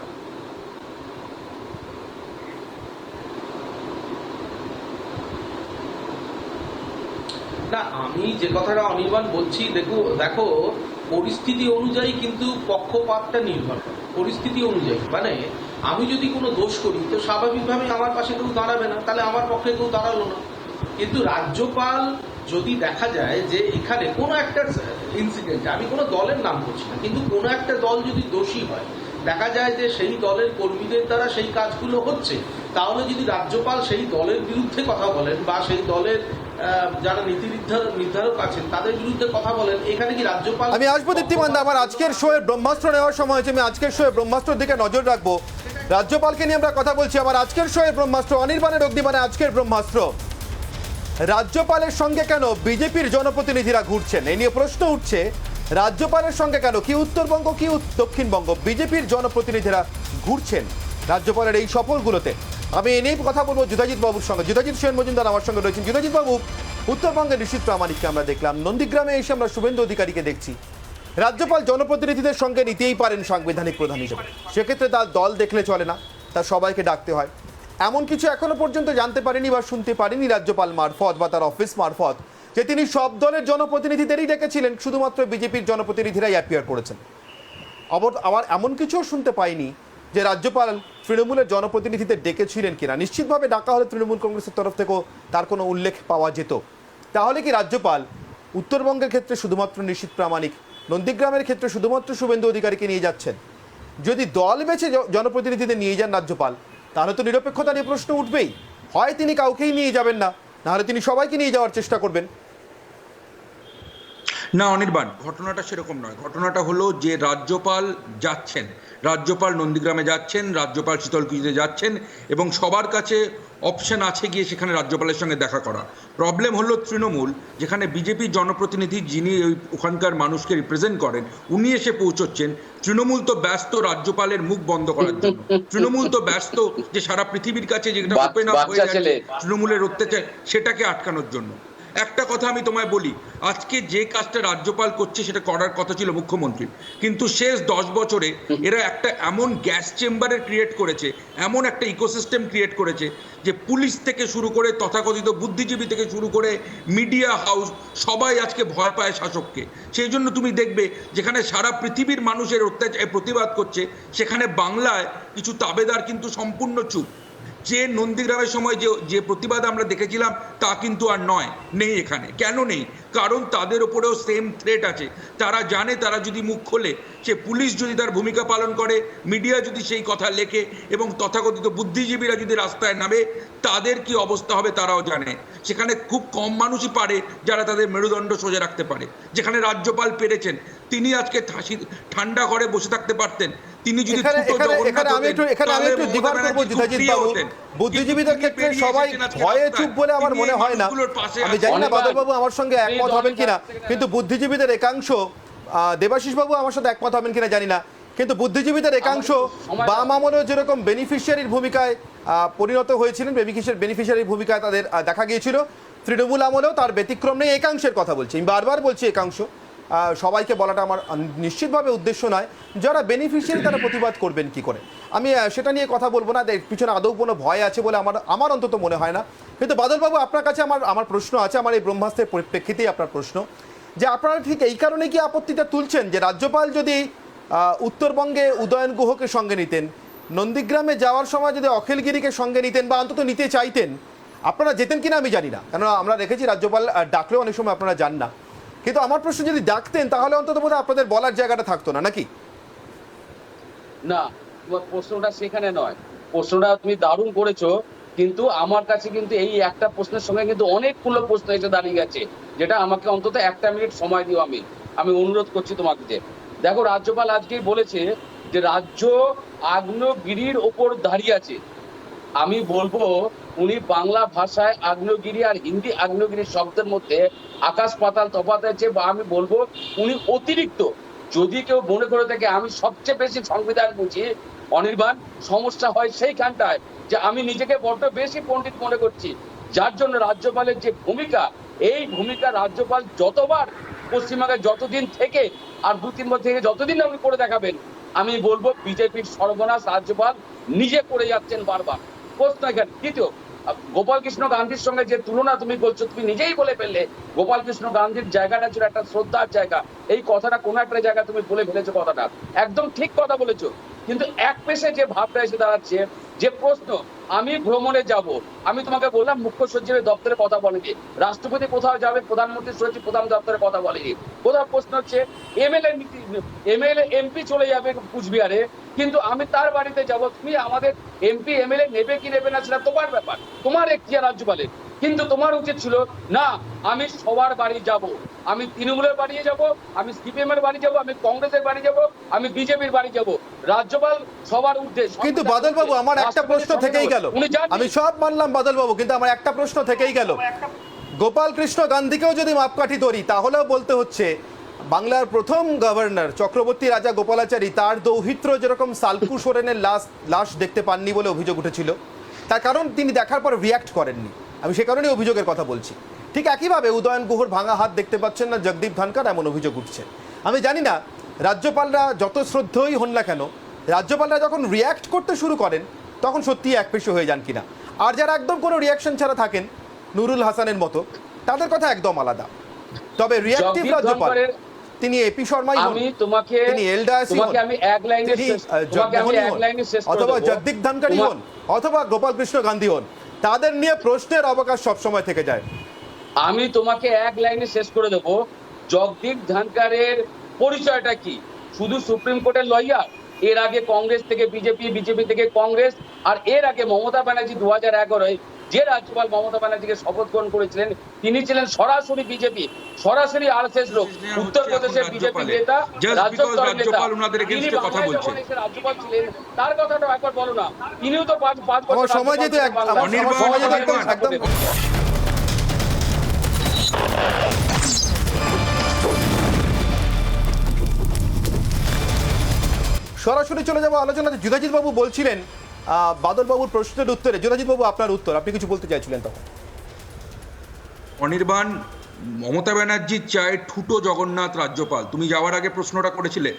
না, আমি যে কথাটা অনির্বাণ বলছি, দেখো পরিস্থিতি অনুযায়ী কিন্তু পক্ষপাতটা নির্ভর করে, পরিস্থিতি অনুযায়ী। মানে আমি যদি কোনো দোষ করি তো স্বাভাবিকভাবে আমার পাশে কেউ দাঁড়াবে না, তাহলে আমার পক্ষে কেউ দাঁড়ালো না। কিন্তু রাজ্যপাল যদি দেখা যায় যে এখানে কোনো একটা ইনসিডেন্ট, আমি কোনো দলের নাম করছি না, কিন্তু কোনো একটা দল যদি দোষী হয়, দেখা যায় যে সেই দলের কর্মীদের দ্বারা সেই কাজগুলো হচ্ছে, তাহলে যদি রাজ্যপাল সেই দলের বিরুদ্ধে কথা বলেন বা সেই দলের যারা নীতি নির্ধারক আছেন তাদের বিরুদ্ধে কথা বলেন, এখানে কি রাজ্যপাল? আমি আসবো দীপ্তিমান দা, আমার আজকের শোয়ে ব্রহ্মাস্ত্র নেওয়ার সময় হয়েছে, আমি আজকের শোয়ে ব্রহ্মাস্ত্রের দিকে নজর রাখবো। রাজ্যপালকে নিয়ে আমরা কথা বলছি, আমার আজকের শোয়ে ব্রহ্মাস্ত্র, অনির্বাণের অগ্নিবাণে আজকের ব্রহ্মাস্ত্র। রাজ্যপালের সঙ্গে কেন বিজেপির জনপ্রতিনিধিরা ঘুরছেন, এই নিয়ে প্রশ্ন উঠছে। রাজ্যপালের সঙ্গে কেন, কি উত্তরবঙ্গ কি দক্ষিণবঙ্গ, বিজেপির জনপ্রতিনিধিরা ঘুরছেন রাজ্যপালের এই সফরগুলোতে? আমি এ নিয়ে কথা বলবো যুধাজিৎ বাবুর সঙ্গে। যুধাজিৎ সেন মজুমদার আমার সঙ্গে রয়েছেন। যুধাজিৎ বাবু, উত্তরবঙ্গে নিশীথ প্রামাণিককে আমরা দেখলাম, নন্দীগ্রামে এসে আমরা শুভেন্দু অধিকারীকে দেখছি। রাজ্যপাল জনপ্রতিনিধিদের সঙ্গে নিতেই পারেন সাংবিধানিক প্রধান হিসেবে, সেক্ষেত্রে তার দল দেখলে চলে না, তার সবাইকে ডাকতে হয়। এমন কিছু এখনো পর্যন্ত জানতে পারেনি বা শুনতে পারেনি রাজ্যপাল মারফত বা তার অফিস মারফত যে তিনি সব দলের জনপ্রতিনিধিদেরই ডেকেছিলেন, শুধুমাত্র বিজেপির জনপ্রতিনিধিরাই অ্যাপিয়ার করেছেন। আবার এমন কিছুও শুনতে পাইনি যে রাজ্যপাল তৃণমূলের জনপ্রতিনিধিদের ডেকেছিলেন কিনা। নিশ্চিতভাবে ডাকা হলে তৃণমূল কংগ্রেসের তরফ থেকেও তার কোনো উল্লেখ পাওয়া যেত। তাহলে কি রাজ্যপাল উত্তরবঙ্গের ক্ষেত্রে শুধুমাত্র নিশীথ প্রামাণিক, নন্দীগ্রামের ক্ষেত্রে শুধুমাত্র শুভেন্দু অধিকারীকে নিয়ে যাচ্ছেন? যদি দল বেছে জনপ্রতিনিধিদের নিয়ে যান রাজ্যপাল, তাহলে তো নিরপেক্ষতা নিয়ে প্রশ্ন উঠবেই। হয় তিনি কাউকেই নিয়ে যাবেন না, নাহলে তিনি সবাইকে নিয়ে যাওয়ার চেষ্টা করবেন। না অনির্বাণ, ঘটনাটা সেরকম নয়। ঘটনাটা হলো যে রাজ্যপাল যাচ্ছেন, রাজ্যপাল নন্দীগ্রামে যাচ্ছেন, রাজ্যপাল শীতলকুচিতে যাচ্ছেন এবং সবার কাছে অপশন আছে গিয়ে সেখানে রাজ্যপালের সঙ্গে দেখা করা। প্রবলেম হলো তৃণমূল, যেখানে বিজেপির জনপ্রতিনিধি যিনি ওখানকার মানুষকে রিপ্রেজেন্ট করেন উনি এসে পৌঁছচ্ছেন। তৃণমূল তো ব্যস্ত রাজ্যপালের মুখ বন্ধ করার জন্য, তৃণমূল তো ব্যস্ত যে সারা পৃথিবীর কাছে যেটা ওপেন আপ হয়ে যাচ্ছে তৃণমূলের অত্যাচার সেটাকে আটকানোর জন্য। একটা কথা আমি তোমায় বলি, আজকে যে কাজটা রাজ্যপাল করছে সেটা করার কথা ছিল মুখ্যমন্ত্রীর, কিন্তু শেষ 10 বছরে এরা একটা এমন গ্যাস চেম্বারের ক্রিয়েট করেছে, এমন একটা ইকোসিস্টেম ক্রিয়েট করেছে যে পুলিশ থেকে শুরু করে তথাকথিত বুদ্ধিজীবী থেকে শুরু করে মিডিয়া হাউস সবাই আজকে ভয় পায় শাসককে। সেই জন্য তুমি দেখবে যেখানে সারা পৃথিবীর মানুষের অত্যাচার প্রতিবাদ করছে সেখানে বাংলায় কিছু তাবেদার কিন্তু সম্পূর্ণ চুপ। যে নন্দীগ্রামের সময় যে প্রতিবাদ আমরা দেখেছিলাম তা কিন্তু আর নয়, নেই এখানে। কেন নেই? কারণ তাদের ওপরেও সেম থ্রেট আছে। তারা জানে তারা যদি মুখ খোলে, সে পুলিশ যদি তার ভূমিকা পালন করে, মিডিয়া যদি সেই কথা লেখে এবং তথাকথিত বুদ্ধিজীবীরা যদি রাস্তায় নামে, তাদের কি অবস্থা হবে তারাও জানে। সেখানে খুব কম মানুষই পারে যারা তাদের মেরুদণ্ড সোজা রাখতে পারে। যেখানে রাজ্যপাল পেরেছেন, তিনি আজকে ঠান্ডা ঘরে বসে থাকতে পারতেন। তিনি যদি বুদ্ধিজীবীদের ক্ষেত্রে সবাই ভয়ে চুপ বলে আমার মনে হয় না। আমি জানি না বাদলবাবু আমার সঙ্গে একমত হবেন কিনা, কিন্তু বুদ্ধিজীবীদের একাংশ, দেবাশিস বাবু আমার সাথে একমত হবেন কিনা জানি না, কিন্তু বুদ্ধিজীবীদের একাংশ বাম আমলেও যেরকম বেনিফিশিয়ারির ভূমিকায় পরিণত হয়েছিলেন, বেনিফিশিয়ারির ভূমিকায় তাদের দেখা গিয়েছিল, তৃণমূল আমলেও তার ব্যতিক্রম নেই। একাংশের কথা বলছি, আমি বারবার বলছি একাংশ, সবাইকে বলাটা আমার নিশ্চিতভাবে উদ্দেশ্য নয়। যারা বেনিফিশিয়ারি তারা প্রতিবাদ করবেন কি করে, আমি সেটা নিয়ে কথা বলবো না। পিছনে আদৌ কোনো ভয় আছে বলে আমার অন্তত মনে হয় না। কিন্তু বাদলবাবু আপনার কাছে আমার প্রশ্ন আছে, আমার এই ব্রহ্মাস্ত্রের পরিপ্রেক্ষিতেই আপনার প্রশ্ন, যে আপনারা ঠিক এই কারণে কি আপত্তিটা তুলছেন যে রাজ্যপাল যদি উত্তরবঙ্গে উদয়ন গুহকে সঙ্গে নিতেন, নন্দীগ্রামে যাওয়ার সময় যদি অখিলগিরিকে সঙ্গে নিতেন বা অন্তত নিতে চাইতেন, আপনারা যেতেন কিনা আমি জানি না, কেন আমরা দেখেছি রাজ্যপাল ডাকলেও অনেক সময় আপনারা যান না। কিন্তু আমার প্রশ্ন, যদি ডাকতেন তাহলে অন্তত বোধহয় আপনাদের বলার জায়গাটা থাকতো না, নাকি? না, তোমার প্রশ্নটা সেখানে নয়। প্রশ্নটা তুমি দারুণ করেছো, কিন্তু আমার কাছে কিন্তু এই একটা প্রশ্নের সঙ্গে কিন্তু অনেকগুলো প্রশ্ন এসে দাঁড়িয়ে গেছে, যেটা আমাকে অন্তত 1 মিনিট সময় দিও। আমি অনুরোধ করছি তোমাকে। দেখো, রাজ্যপাল আজকেই বলেছে যে রাজ্য আগ্নেয়গিরির ওপর দাঁড়িয়ে আছে। আমি বলবো উনি বাংলা ভাষায় আগ্নেয়গিরি আর হিন্দি আগ্নেয়গিরি শব্দের মধ্যে আকাশ পাতাল তফাৎ আছে, বা আমি বলবো উনি অতিরিক্ত। যদি কেউ মনে করে থাকে আমি সবচেয়ে বেশি সংবিধান বুঝি, অনির্বাণ, সমস্যা হয় সেইখানটায় যে আমি নিজেকে বড্ড বেশি পণ্ডিত মনে করছি, যার জন্য রাজ্যপালের যে ভূমিকা, এই ভূমিকা রাজ্যপাল যতবার পশ্চিমবঙ্গে যতদিন থেকে আর 2-3 বছর থেকে যতদিন আপনি করে দেখাবেন, আমি বলবো বিজেপির সর্বনাশ রাজ্যপাল নিজে করে যাচ্ছেন বারবার। প্রশ্ন এখানে দ্বিতীয়, গোপাল কৃষ্ণ গান্ধীর সঙ্গে যে তুলনা তুমি বলছো, তুমি নিজেই বলে ফেললে গোপাল কৃষ্ণ গান্ধীর জায়গাটা ছিল একটা শ্রদ্ধার জায়গা। এই কথাটা কোন একটা জায়গায় তুমি বলে ফেলেছো, কথাটা একদম ঠিক কথা বলেছো। কিন্তু এক পেশে যে ভাবটা এসে দাঁড়াচ্ছে, যে প্রশ্ন, আমি ভ্রমণে যাব, আমি তোমাকে বললাম মুখ্য সচিবের দপ্তরে কথা বলেনি, রাষ্ট্রপতি কোথাও যাবে, প্রধানমন্ত্রী সচিব প্রধান দপ্তরে কথা বলেনি। কোথাও প্রশ্ন হচ্ছে এমএলএ এমপি চলে যাবে কুচবিহারে, কিন্তু আমি তার বাড়িতে যাব, তুমি আমাদের এমপি এমএলএ নেবে কি নেবে না সেটা তোমার ব্যাপার, তোমার এখতিয়ার রাজ্যপালের। কিন্তু তোমার উচিত ছিল না, আমি সবার বাড়ি যাব, আমি তৃণমূলের বাড়ি যাব, আমি সিপিএম এর বাড়ি যাব, আমি কংগ্রেসের বাড়ি যাব, আমি বিজেপির বাড়ি যাব। রাজ্যপাল সবার উদ্দেশ্য। কিন্তু বাদলবাবু আমার একটা প্রশ্ন থেকেই গেল, আমি সব মানলাম বাদলবাবু, কিন্তু আমার একটা প্রশ্ন থেকেই গেল। গোপাল কৃষ্ণ গান্ধীকেও যদি মাপকাঠি ধরি, তাহলেও বলতে হচ্ছে বাংলার প্রথম গভর্নর চক্রবর্তী রাজা গোপালাচারী, তার দৌহিত্র যেরকম সালকু সোরেনের লাশ দেখতে পাননি বলে অভিযোগ উঠেছিল, তার কারণ তিনি দেখার পর রিয়াক্ট করেননি। আমি সে কারণেই অভিযোগের কথা বলছি। ঠিক একইভাবে উদয়ন গুহর ভাঙা হাত দেখতে পাচ্ছেন না জগদীপ ধনকর, এমন অভিযোগ উঠছে। আমি জানি না রাজ্যপালরা যত শ্রদ্ধেয়ই হন না কেন, রাজ্যপালরা যখন রিয়াক্ট করতে শুরু করেন তখন সত্যিই একপেশে হয়ে যান কিনা। আর যারা একদম কোনো রিয়াকশন ছাড়া থাকেন, নুরুল হাসানের মতো, তাদের কথা একদম আলাদা। তবে রিয়াক্টিভ রাজ্যপাল তিনি এপি শর্মাই হন, তিনি এলডাসি হন, অথবা জগদীপ ধনকরই হন, অথবা গোপাল কৃষ্ণ গান্ধী হন, তাদের নিয়ে প্রশ্নের অবকাশ সবসময় থেকে যায়। আমি তোমাকে 1 লাইনে শেষ করে দেবো। জগদীপ ধনকরের পরিচয়টা কি? শুধু সুপ্রিম কোর্টের লয়ার, এর আগে কংগ্রেস থেকে বিজেপি, বিজেপি থেকে কংগ্রেস, আর এর আগে মমতা ব্যানার্জি 2011-এ যে রাজ্যপাল মমতা ব্যানার্জিকে শপথ গ্রহণ করেছিলেন তিনি ছিলেন সরাসরি বিজেপি, সরাসরি আরএসএস লোক, উত্তরপ্রদেশের বিজেপি নেতা, রাজ্যপাল রাজ্যপাল ছিলেন। তার কথাটা একবার বলো না, তিনিও তো 5 বছর সময় যেহেতু একদম সরাসরি চলে যাবো আলোচনাতে। যুধাজিৎ বাবু বলছিলেন বাদল বাবুর প্রশ্নের উত্তরে, যুধাজিৎ বাবু আপনার উত্তর, আপনি কিছু বলতে চাইছিলেন তখন। অনির্বাণ, মমতা ব্যানার্জি চায় ঠুটো জগন্নাথ রাজ্যপাল। তুমি যাওয়ার আগে প্রশ্নটা করেছিলে,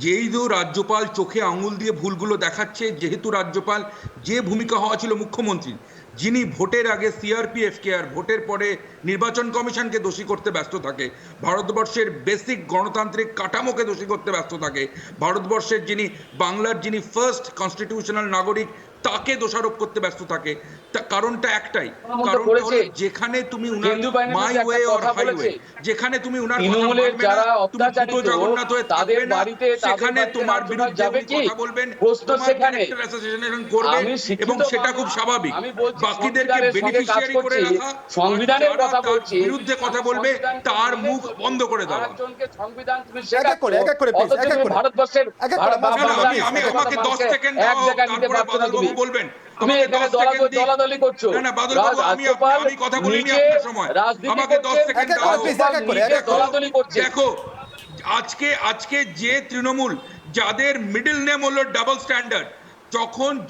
যেই রাজ্যপাল চোখে আঙুল দিয়ে ভুলগুলো দেখাচ্ছে, যেহেতু রাজ্যপাল যে ভূমিকা হওয়া ছিল মুখ্যমন্ত্রী, যিনি ভোটের আগে সিআরপিএফকে আর ভোটের পরে নির্বাচন কমিশনকে দোষী করতে ব্যস্ত থাকে, ভারতবর্ষের বেসিক গণতান্ত্রিক কাঠামোকে দোষী করতে ব্যস্ত থাকে, ভারতবর্ষের যিনি বাংলার যিনি ফার্স্ট কনস্টিটিউশনাল নাগরিক তাকে দোষারোপ করতে ব্যস্ত থাকে, কারণটা একটাই, কারণ যেখানে তুমি উনার মাই ওয়ে অর হাইওয়ে, যেখানে তুমি উনার যারা অত্যাচারিত জগন্নাথ হয়ে তাদের বাড়িতে সেখানে তোমার বিরুদ্ধে কথা বলবেন, সেখানে করবেন এবং সেটা খুব স্বাভাবিক। বাকিদেরকে বেনিফিশিয়ারি করে রাখা, সংবিধানের কথা বলছি, বিরুদ্ধে কথা বলবে তার মুখ বন্ধ করে দেওয়া। সংবিধান তুমি ভারতবর্ষের আমি আমাকে 10 সেকেন্ড দাও, তারপরে বাদলবাবু বলবেন। তুমি এখানে দলাদলি করছো না বাদলবাবু, আমি কথা বলিনি আপনার সময়, আমাকে 10 সেকেন্ড দাও। দলাদলি করছে। দেখো আজকে যে তৃণমূল যাদের মিডল নেম হলো ডাবল স্ট্যান্ডার্ড,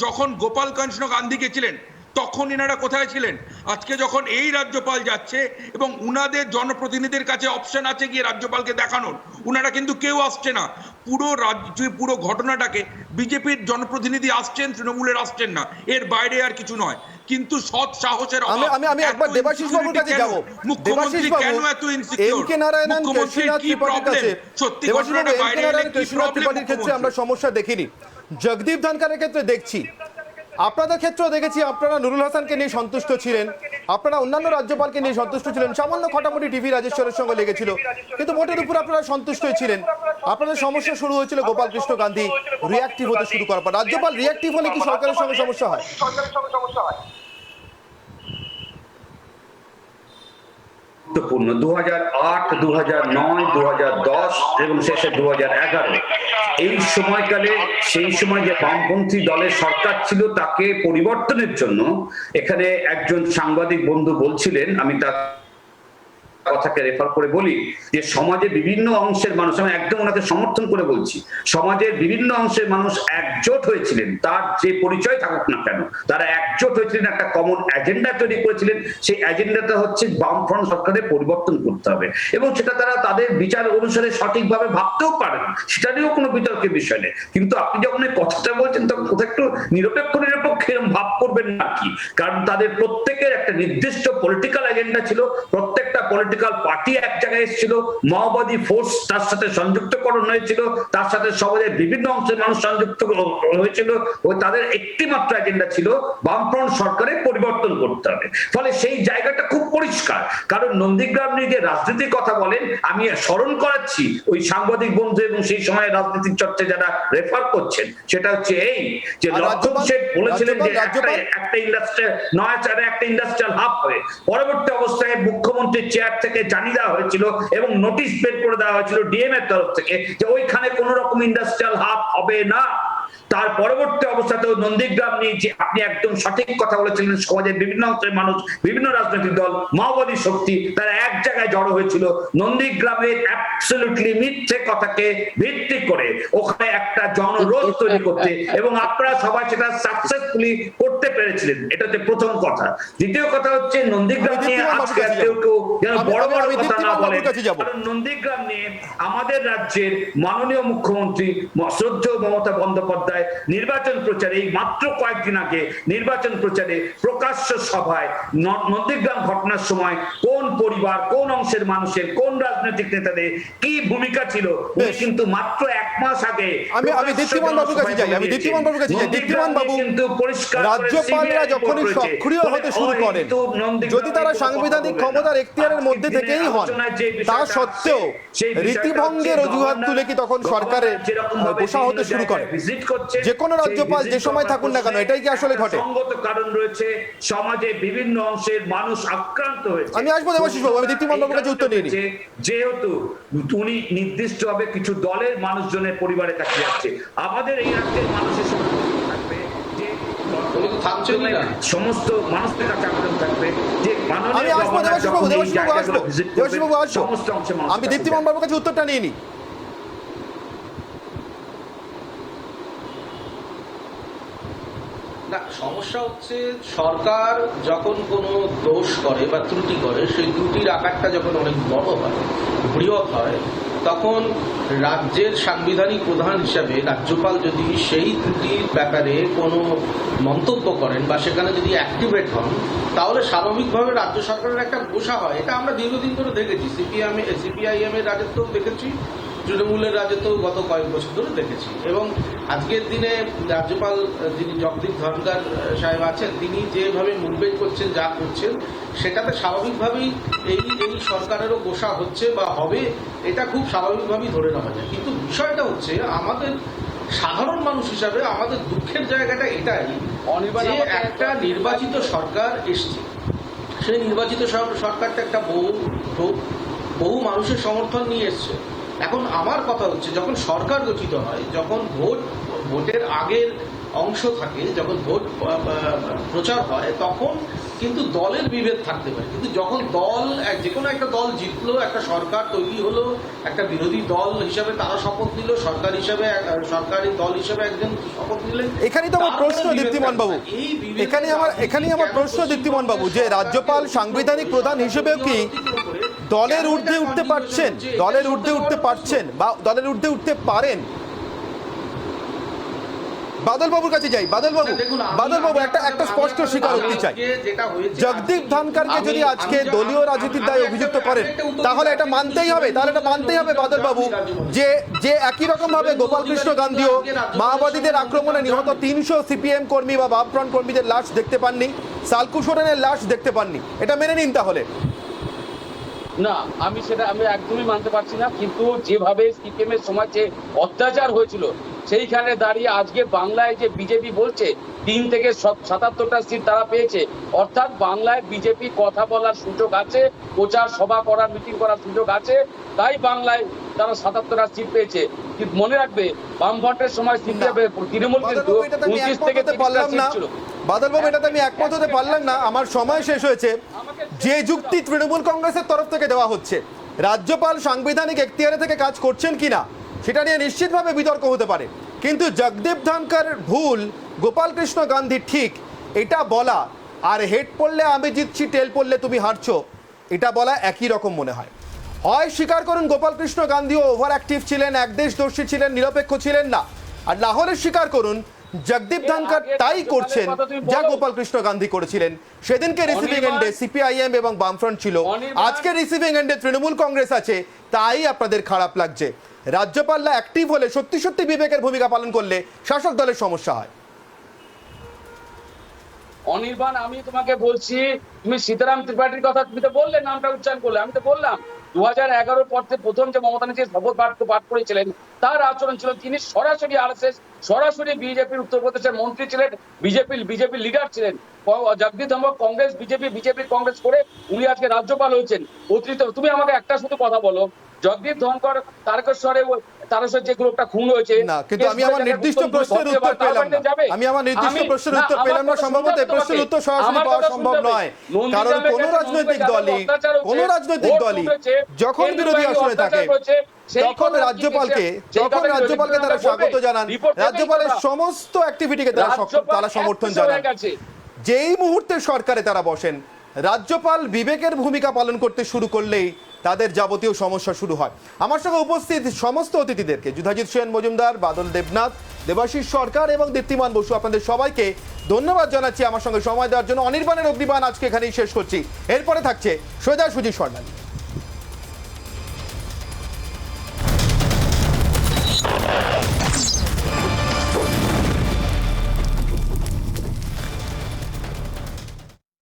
যখন গোপাল কৃষ্ণ গান্ধী ছিলেন তখন এনারা কোথায় ছিলেন? আজকে যখন এই রাজ্যপাল যাচ্ছে এবং উনাদের জনপ্রতিনিধিদের কাছে অপশন আছে গিয়ে রাজ্যপালকে দেখানোর, উনারা কিন্তু কেউ আসছে না। পুরো ঘটনাটাকে বিজেপির জনপ্রতিনিধি আসছেন, তৃণমূলের আসছেন না, এর বাইরে আর কিছু নয়। কিন্তু সৎ সাহসের আমি একবার দেবাশিস বাবুর কাছে যাব। মুখ্যমন্ত্রী কেন এত ইনসিকিউর? এমকে নারায়ণন কৃষ্ণনাথ ত্রিপাঠীর কাছে, সত্যি দেবাশিস বাবু, ঘটনাটা এমকে নারায়ণন কৃষ্ণনাথ ত্রিপাঠীর ক্ষেত্রে আমরা সমস্যা দেখিনি, জগদীপ ধনখড়ের ক্ষেত্রে দেখছি, আপনাদের ক্ষেত্রেও দেখেছি আপনারা নুরুল হাসানকে নিয়ে সন্তুষ্ট ছিলেন, আপনারা অন্যান্য রাজ্যপালকে নিয়ে সন্তুষ্ট ছিলেন, সামান্য খটামটি টিভি রাজেশ্বরের সঙ্গে লেগেছিল, কিন্তু মোটের উপর আপনারা সন্তুষ্টই ছিলেন। আপনাদের সমস্যা শুরু হয়েছিল গোপাল কৃষ্ণ গান্ধী রিঅ্যাক্টিভ হতে শুরু করার পর। রাজ্যপাল রিঅ্যাক্টিভ হলে কি সরকারের সঙ্গে সমস্যা হয়? গুরুত্বপূর্ণ 2008, 2009, 2010 এবং শেষে 2011 এই সময়কালে, সেই সময় যে বামপন্থী দলের সরকার ছিল তাকে পরিবর্তনের জন্য এখানে একজন সাংবাদিক বন্ধু বলছিলেন, আমি তার কথাকে রেফার করে বলি যে সমাজে বিভিন্ন অংশের মানুষ, আমি একদম ওনাকে সমর্থন করে বলছি, সমাজের বিভিন্ন অংশের মানুষ একজোট হয়েছিলেন, তার যে পরিচয় থাকুক না কেন, তারা একজোট হয়েছিলেন, একটা কমন এজেন্ডা তৈরি করেছিলেন। সেই এজেন্ডাটা হচ্ছে বামফ্রন্ট সরকারের পরিবর্তন করতে হবে এবং সেটা তারা তাদের বিচার অনুসারে সঠিকভাবে ভাবতেও পারেন, সেটা নিয়েও কোনো বিতর্কের বিষয় নেই। কিন্তু আপনি যখন এই কথাটা বলছেন তখন কোথাও একটু নিরপেক্ষ ভাব করবেন নাকি? কারণ তাদের প্রত্যেকের একটা নির্দিষ্ট পলিটিক্যাল এজেন্ডা ছিল, প্রত্যেকটা পলিটিক্যাল পার্টি এক জায়গায় এসেছিল, মাওবাদী ফোর্স তার সাথে সংযুক্তকরণ হয়েছিল, তার সাথে সমাজের বিভিন্ন অংশের মানুষ সংযুক্ত হয়েছিল, ও তাদের একটি মাত্র এজেন্ডা ছিল বামফ্রন্ট সরকারের পরিবর্তন করতে হবে। ফলে সেই জায়গাটা খুব পরিষ্কার। কারণ নন্দীগ্রাম নিয়ে যে রাজনীতির কথা বলেন, আমি স্মরণ করাচ্ছি ওই সাংবাদিক বন্ধু এবং সেই সময় রাজনীতির চর্চায় যারা রেফার করছেন, সেটা হচ্ছে এই যে লক্ষণ শেঠ বলেছিলেন যে একটা ইন্ডাস্ট্রিয়াল নয়াচারে একটা ইন্ডাস্ট্রিয়াল হাব হবে। পরবর্তী অবস্থায় মুখ্যমন্ত্রীর চেয়ার থেকে জানিয়ে দেওয়া হয়েছিল এবং নোটিশ বের করে দেওয়া হয়েছিল ডিএম এর তরফ থেকে যে ওইখানে কোন রকম ইন্ডাস্ট্রিয়াল হাব হবে না। তার পরবর্তী অবস্থাতেও নন্দীগ্রাম নিয়ে যে আপনি একদম সঠিক কথা বলেছিলেন, সমাজের বিভিন্ন অংশের মানুষ, বিভিন্ন রাজনৈতিক দল, মাওবাদী শক্তি তারা এক জায়গায় জড়ো হয়েছিল নন্দীগ্রামের অ্যাবসলিউটলি মিথ্যে কথাকে ভিত্তি করে ওখানে একটা জনরোষ তৈরি করতে, এবং আপনারা সবাই সেটা সাকসেসফুলি করতে পেরেছিলেন। এটা হচ্ছে প্রথম কথা। দ্বিতীয় কথা হচ্ছে নন্দীগ্রাম নিয়ে আজকে কেউ যেন বড় বড় কথা না বলে, কারণ নন্দীগ্রাম নিয়ে আমাদের রাজ্যের মাননীয় মুখ্যমন্ত্রী শ্রদ্ধেয় মমতা বন্দ্যোপাধ্যায় নির্বাচন প্রচারে এই মাত্র কয়েকদিন আগে নির্বাচন প্রচারে প্রকাশ্য সভায় নন্দীগ্রাম ঘটনার সময় কোন পরিবার, কোন অংশের মানুষের, কোন রাজনৈতিক নেতাদের কি ভূমিকা ছিল উনি কিন্তু মাত্র 1 মাস আগে আমি দীপ্তিমান বাবুর কাছে যাই। দীপ্তিমান বাবু, কিন্তু পরিষ্কার রাজ্যপালরা যখনই সক্রিয় হতে শুরু করেন, যদি তারা সাংবিধানিক ক্ষমতার এখতিয়ারের মধ্যে থেকেই হন, তা সত্ত্বেও রীতিভঙ্গের অজুহাত তুলে কি তখন সরকারের বসা হতে শুরু করে? যে কোনো রাজ্যপাল যে সময় থাকুন না কেন, এটাই কি আসলে ঘটে? সঙ্গত কারণ রয়েছে, সমাজে বিভিন্ন অংশের মানুষ আক্রান্ত হয়েছে। আমি আসবো দেবাশিস বাবু, আমি দীপ্তিমান বাবুর কাছে উত্তর নিয়ে নিই। যেহেতু উনি নির্দিষ্টভাবে কিছু দলের মানুষজনের পরিবারে থাকতে যাচ্ছে, আমাদের এই রাজ্যের মানুষের সঙ্গে থাকবে যে সমস্ত মানুষদের কাছে আবেদন থাকবে যে আমি আসবো দেবাশিস বাবু, দেবাশিস বাবু আসবো, দেবাশিস বাবু আসবো, সমস্ত অংশের মানুষ। আমি দীপ্তিমান বাবুর কাছে উত্তরটা নিয়ে নিই। না, সমস্যা হচ্ছে সরকার যখন কোনো দোষ করে বা ত্রুটি করে, সেই ত্রুটির আকারটা যখন অনেক বড় হয়, বৃহৎ হয়, তখন রাজ্যের সাংবিধানিক প্রধান হিসাবে রাজ্যপাল যদি সেই ত্রুটির ব্যাপারে কোনো মন্তব্য করেন বা সেখানে যদি অ্যাক্টিভেট হন, তাহলে স্বাভাবিকভাবে রাজ্য সরকারের একটা গোসা হয়। এটা আমরা দীর্ঘদিন ধরে দেখেছি, সিপিআইএম এর রাজত্বও দেখেছি, তৃণমূলের রাজত্বও গত কয়েক বছর ধরে দেখেছি। এবং আজকের দিনে রাজ্যপাল যিনি জগদীপ ধনখড় সাহেব আছেন, তিনি যেভাবে মুভমেন্ট করছেন, যা করছেন, সেটাতে স্বাভাবিকভাবেই এই সরকারেরও গোসা হচ্ছে বা হবে, এটা খুব স্বাভাবিকভাবেই ধরে নেওয়া যায়। কিন্তু বিষয়টা হচ্ছে আমাদের সাধারণ মানুষ হিসাবে আমাদের দুঃখের জায়গাটা এটাই যে একটা নির্বাচিত সরকার এসছে, সেই নির্বাচিত সরকারটা একটা বহু মানুষের সমর্থন নিয়ে এসছে। এখন আমার কথা হচ্ছে, যখন সরকার গঠিত হয়, যখন ভোটের আগের অংশ থাকে, যখন ভোট প্রচার হয়, তখন কিন্তু দলের বিভেদ থাকতে পারে। কিন্তু যখন যে কোনো একটা দল জিতলো, একটা সরকার তৈরি হলো, একটা বিরোধী দল হিসাবে তারা শপথ নিল, সরকারি দল হিসাবে একজন শপথ নিলেন। এখানেই তো আমার প্রশ্ন দীপ্তিমান বাবু, এখানেই আমার প্রশ্ন দীপ্তিমান বাবু, যে রাজ্যপাল সাংবিধানিক প্রধান হিসেবেও কি দলের ঊর্ধ্বে উঠতে পারছেন, দলের ঊর্ধ্বে উঠতে পারছেন বা দলের ঊর্ধ্বে উঠতে পারেন? বাদল বাবুর কাছে যাই। বাদল বাবু একটা স্পষ্ট স্বীকারোক্তি চাই। জগদীপ ধনখড়কে যদি আজকে দলীয় রাজনীতির দায়ে অভিযুক্ত করেন, তাহলে এটা মানতেই হবে, বাদল বাবু, যে একই রকম ভাবে গোপালকৃষ্ণ গান্ধীও মাওবাদীদের আক্রমণে নিহত 300 সিপিএম কর্মী বা বামফ্রন্ট কর্মীদের লাশ দেখতে পাননি, সালকু সোরেনের লাশ দেখতে পাননি। এটা মেনে নিন তাহলে। না, আমি একদমই মানতে পারছি না। কিন্তু যেভাবে সিপিএম এর সময় যে অত্যাচার হয়েছিল, সেইখানে দাঁড়িয়ে আজকে বাংলায় যে বিজেপি বলছে 3 থেকে 77টা সিট তারা পেয়েছে, অর্থাৎ বাংলায় বিজেপি কথা বলার সুযোগ আছে, প্রচার সভা করার, মিটিং করার সুযোগ আছে, তাই বাংলায় তারা 77টা সিট পেয়েছে। কিন্তু মনে রাখবে, বামফ্রন্টের সময় তৃণমূল কিন্তু 29 থেকে 30টা সিট ছিল। বাদল বাবু, এটাতে আমি একমত হতে পারলাম না, আমার সময় শেষ হয়েছে। যে যুক্তি তৃণমূল কংগ্রেসের তরফ থেকে দেওয়া হচ্ছে, রাজ্যপাল সাংবিধানিক এখতিয়ারে থেকে কাজ করছেন কিনা, সেটা নিয়ে নিশ্চিতভাবে বিতর্ক হতে পারে। কিন্তু জগদীপ ধনখড় ভুল, গোপালকৃষ্ণ গান্ধী ঠিক, এটা বলা আর হেড পড়লে আমি জিতছি, টেল পড়লে তুমি হারছো, এটা বলা একই রকম মনে হয়। হয় স্বীকার করুন গোপালকৃষ্ণ গান্ধীও ওভার অ্যাক্টিভ ছিলেন, একদেশদর্শী ছিলেন, নিরপেক্ষ ছিলেন না, আর না হলে স্বীকার করুন জগদীপ ধনখড় তাই করছেন যা গোপালকৃষ্ণ গান্ধী করেছিলেন। সেদিনকে রিসিভিং এন্ডে সিপিআইএম এবং বামফ্রন্ট ছিল, আজকে রিসিভিং এন্ডে তৃণমূল কংগ্রেস আছে, তাই আপনাদের খারাপ লাগছে। রাজ্যপালরা অ্যাক্টিভ হলে, সত্যি সত্যি বিবেকের ভূমিকা পালন করলে শাসক দলের সমস্যা হয়। অনির্বাণ, আমি তোমাকে বলছি, তুমি সীতারাম ত্রিপাঠীর কথা তুমি তো বললে, নামটা উচ্চারণ করলে, আমি তো বললাম 2011 পর থেকে প্রথম যে মমতা ব্যানার্জি শপথ পাঠ করেছিলেন, তার আচরণ ছিল তিনি সরাসরি আরএসএস, সরাসরি বিজেপির উত্তরপ্রদেশের মন্ত্রী ছিলেন, বিজেপির লিডার ছিলেন। জগদীপ ধনখড় কংগ্রেস বিজেপি কংগ্রেস করে উনি আজকে রাজ্যপাল হয়েছেন। অতিরিক্ত তুমি আমাকে একটা শুধু কথা বলো, জগদীপ ধনখড় তারকেশ্বরে যে গ্রুপটা খুন হয়েছে, না, কিন্তু আমি আমার নির্দিষ্ট প্রশ্নের উত্তর পেলাম না, সম্ভবত এই প্রশ্নের উত্তর সরাসরি পাওয়া সম্ভব নয়, কারণ কোন রাজনৈতিক দলই যখন বিরোধী আসনে থাকে তখন রাজ্যপালকে তারা স্বাগত জানান, রাজ্যপালের সমস্ত অ্যাক্টিভিটিকে তারা সমর্থন জানান। যেই মুহূর্তে সরকারে তারা বসেন, রাজ্যপাল বিবেকের ভূমিকা পালন করতে শুরু করলেই তাদের যাবতীয় সমস্যা শুরু হয়। আমার সঙ্গে উপস্থিত সমস্ত অতিথিদেরকে, যুধাজিৎ সেন মজুমদার, বাদল দেবনাথ, দেবাশিস সরকার এবং দীপ্তিমান বসু, আপনাদের সবাইকে ধন্যবাদ জানাচ্ছি আমার সঙ্গে সময় দেওয়ার জন্য। অনির্বাণের অগ্নিবাণ আজকে এখানেই শেষ করছি, এরপরে থাকছে সোজাসুজি স্বর্ণালী।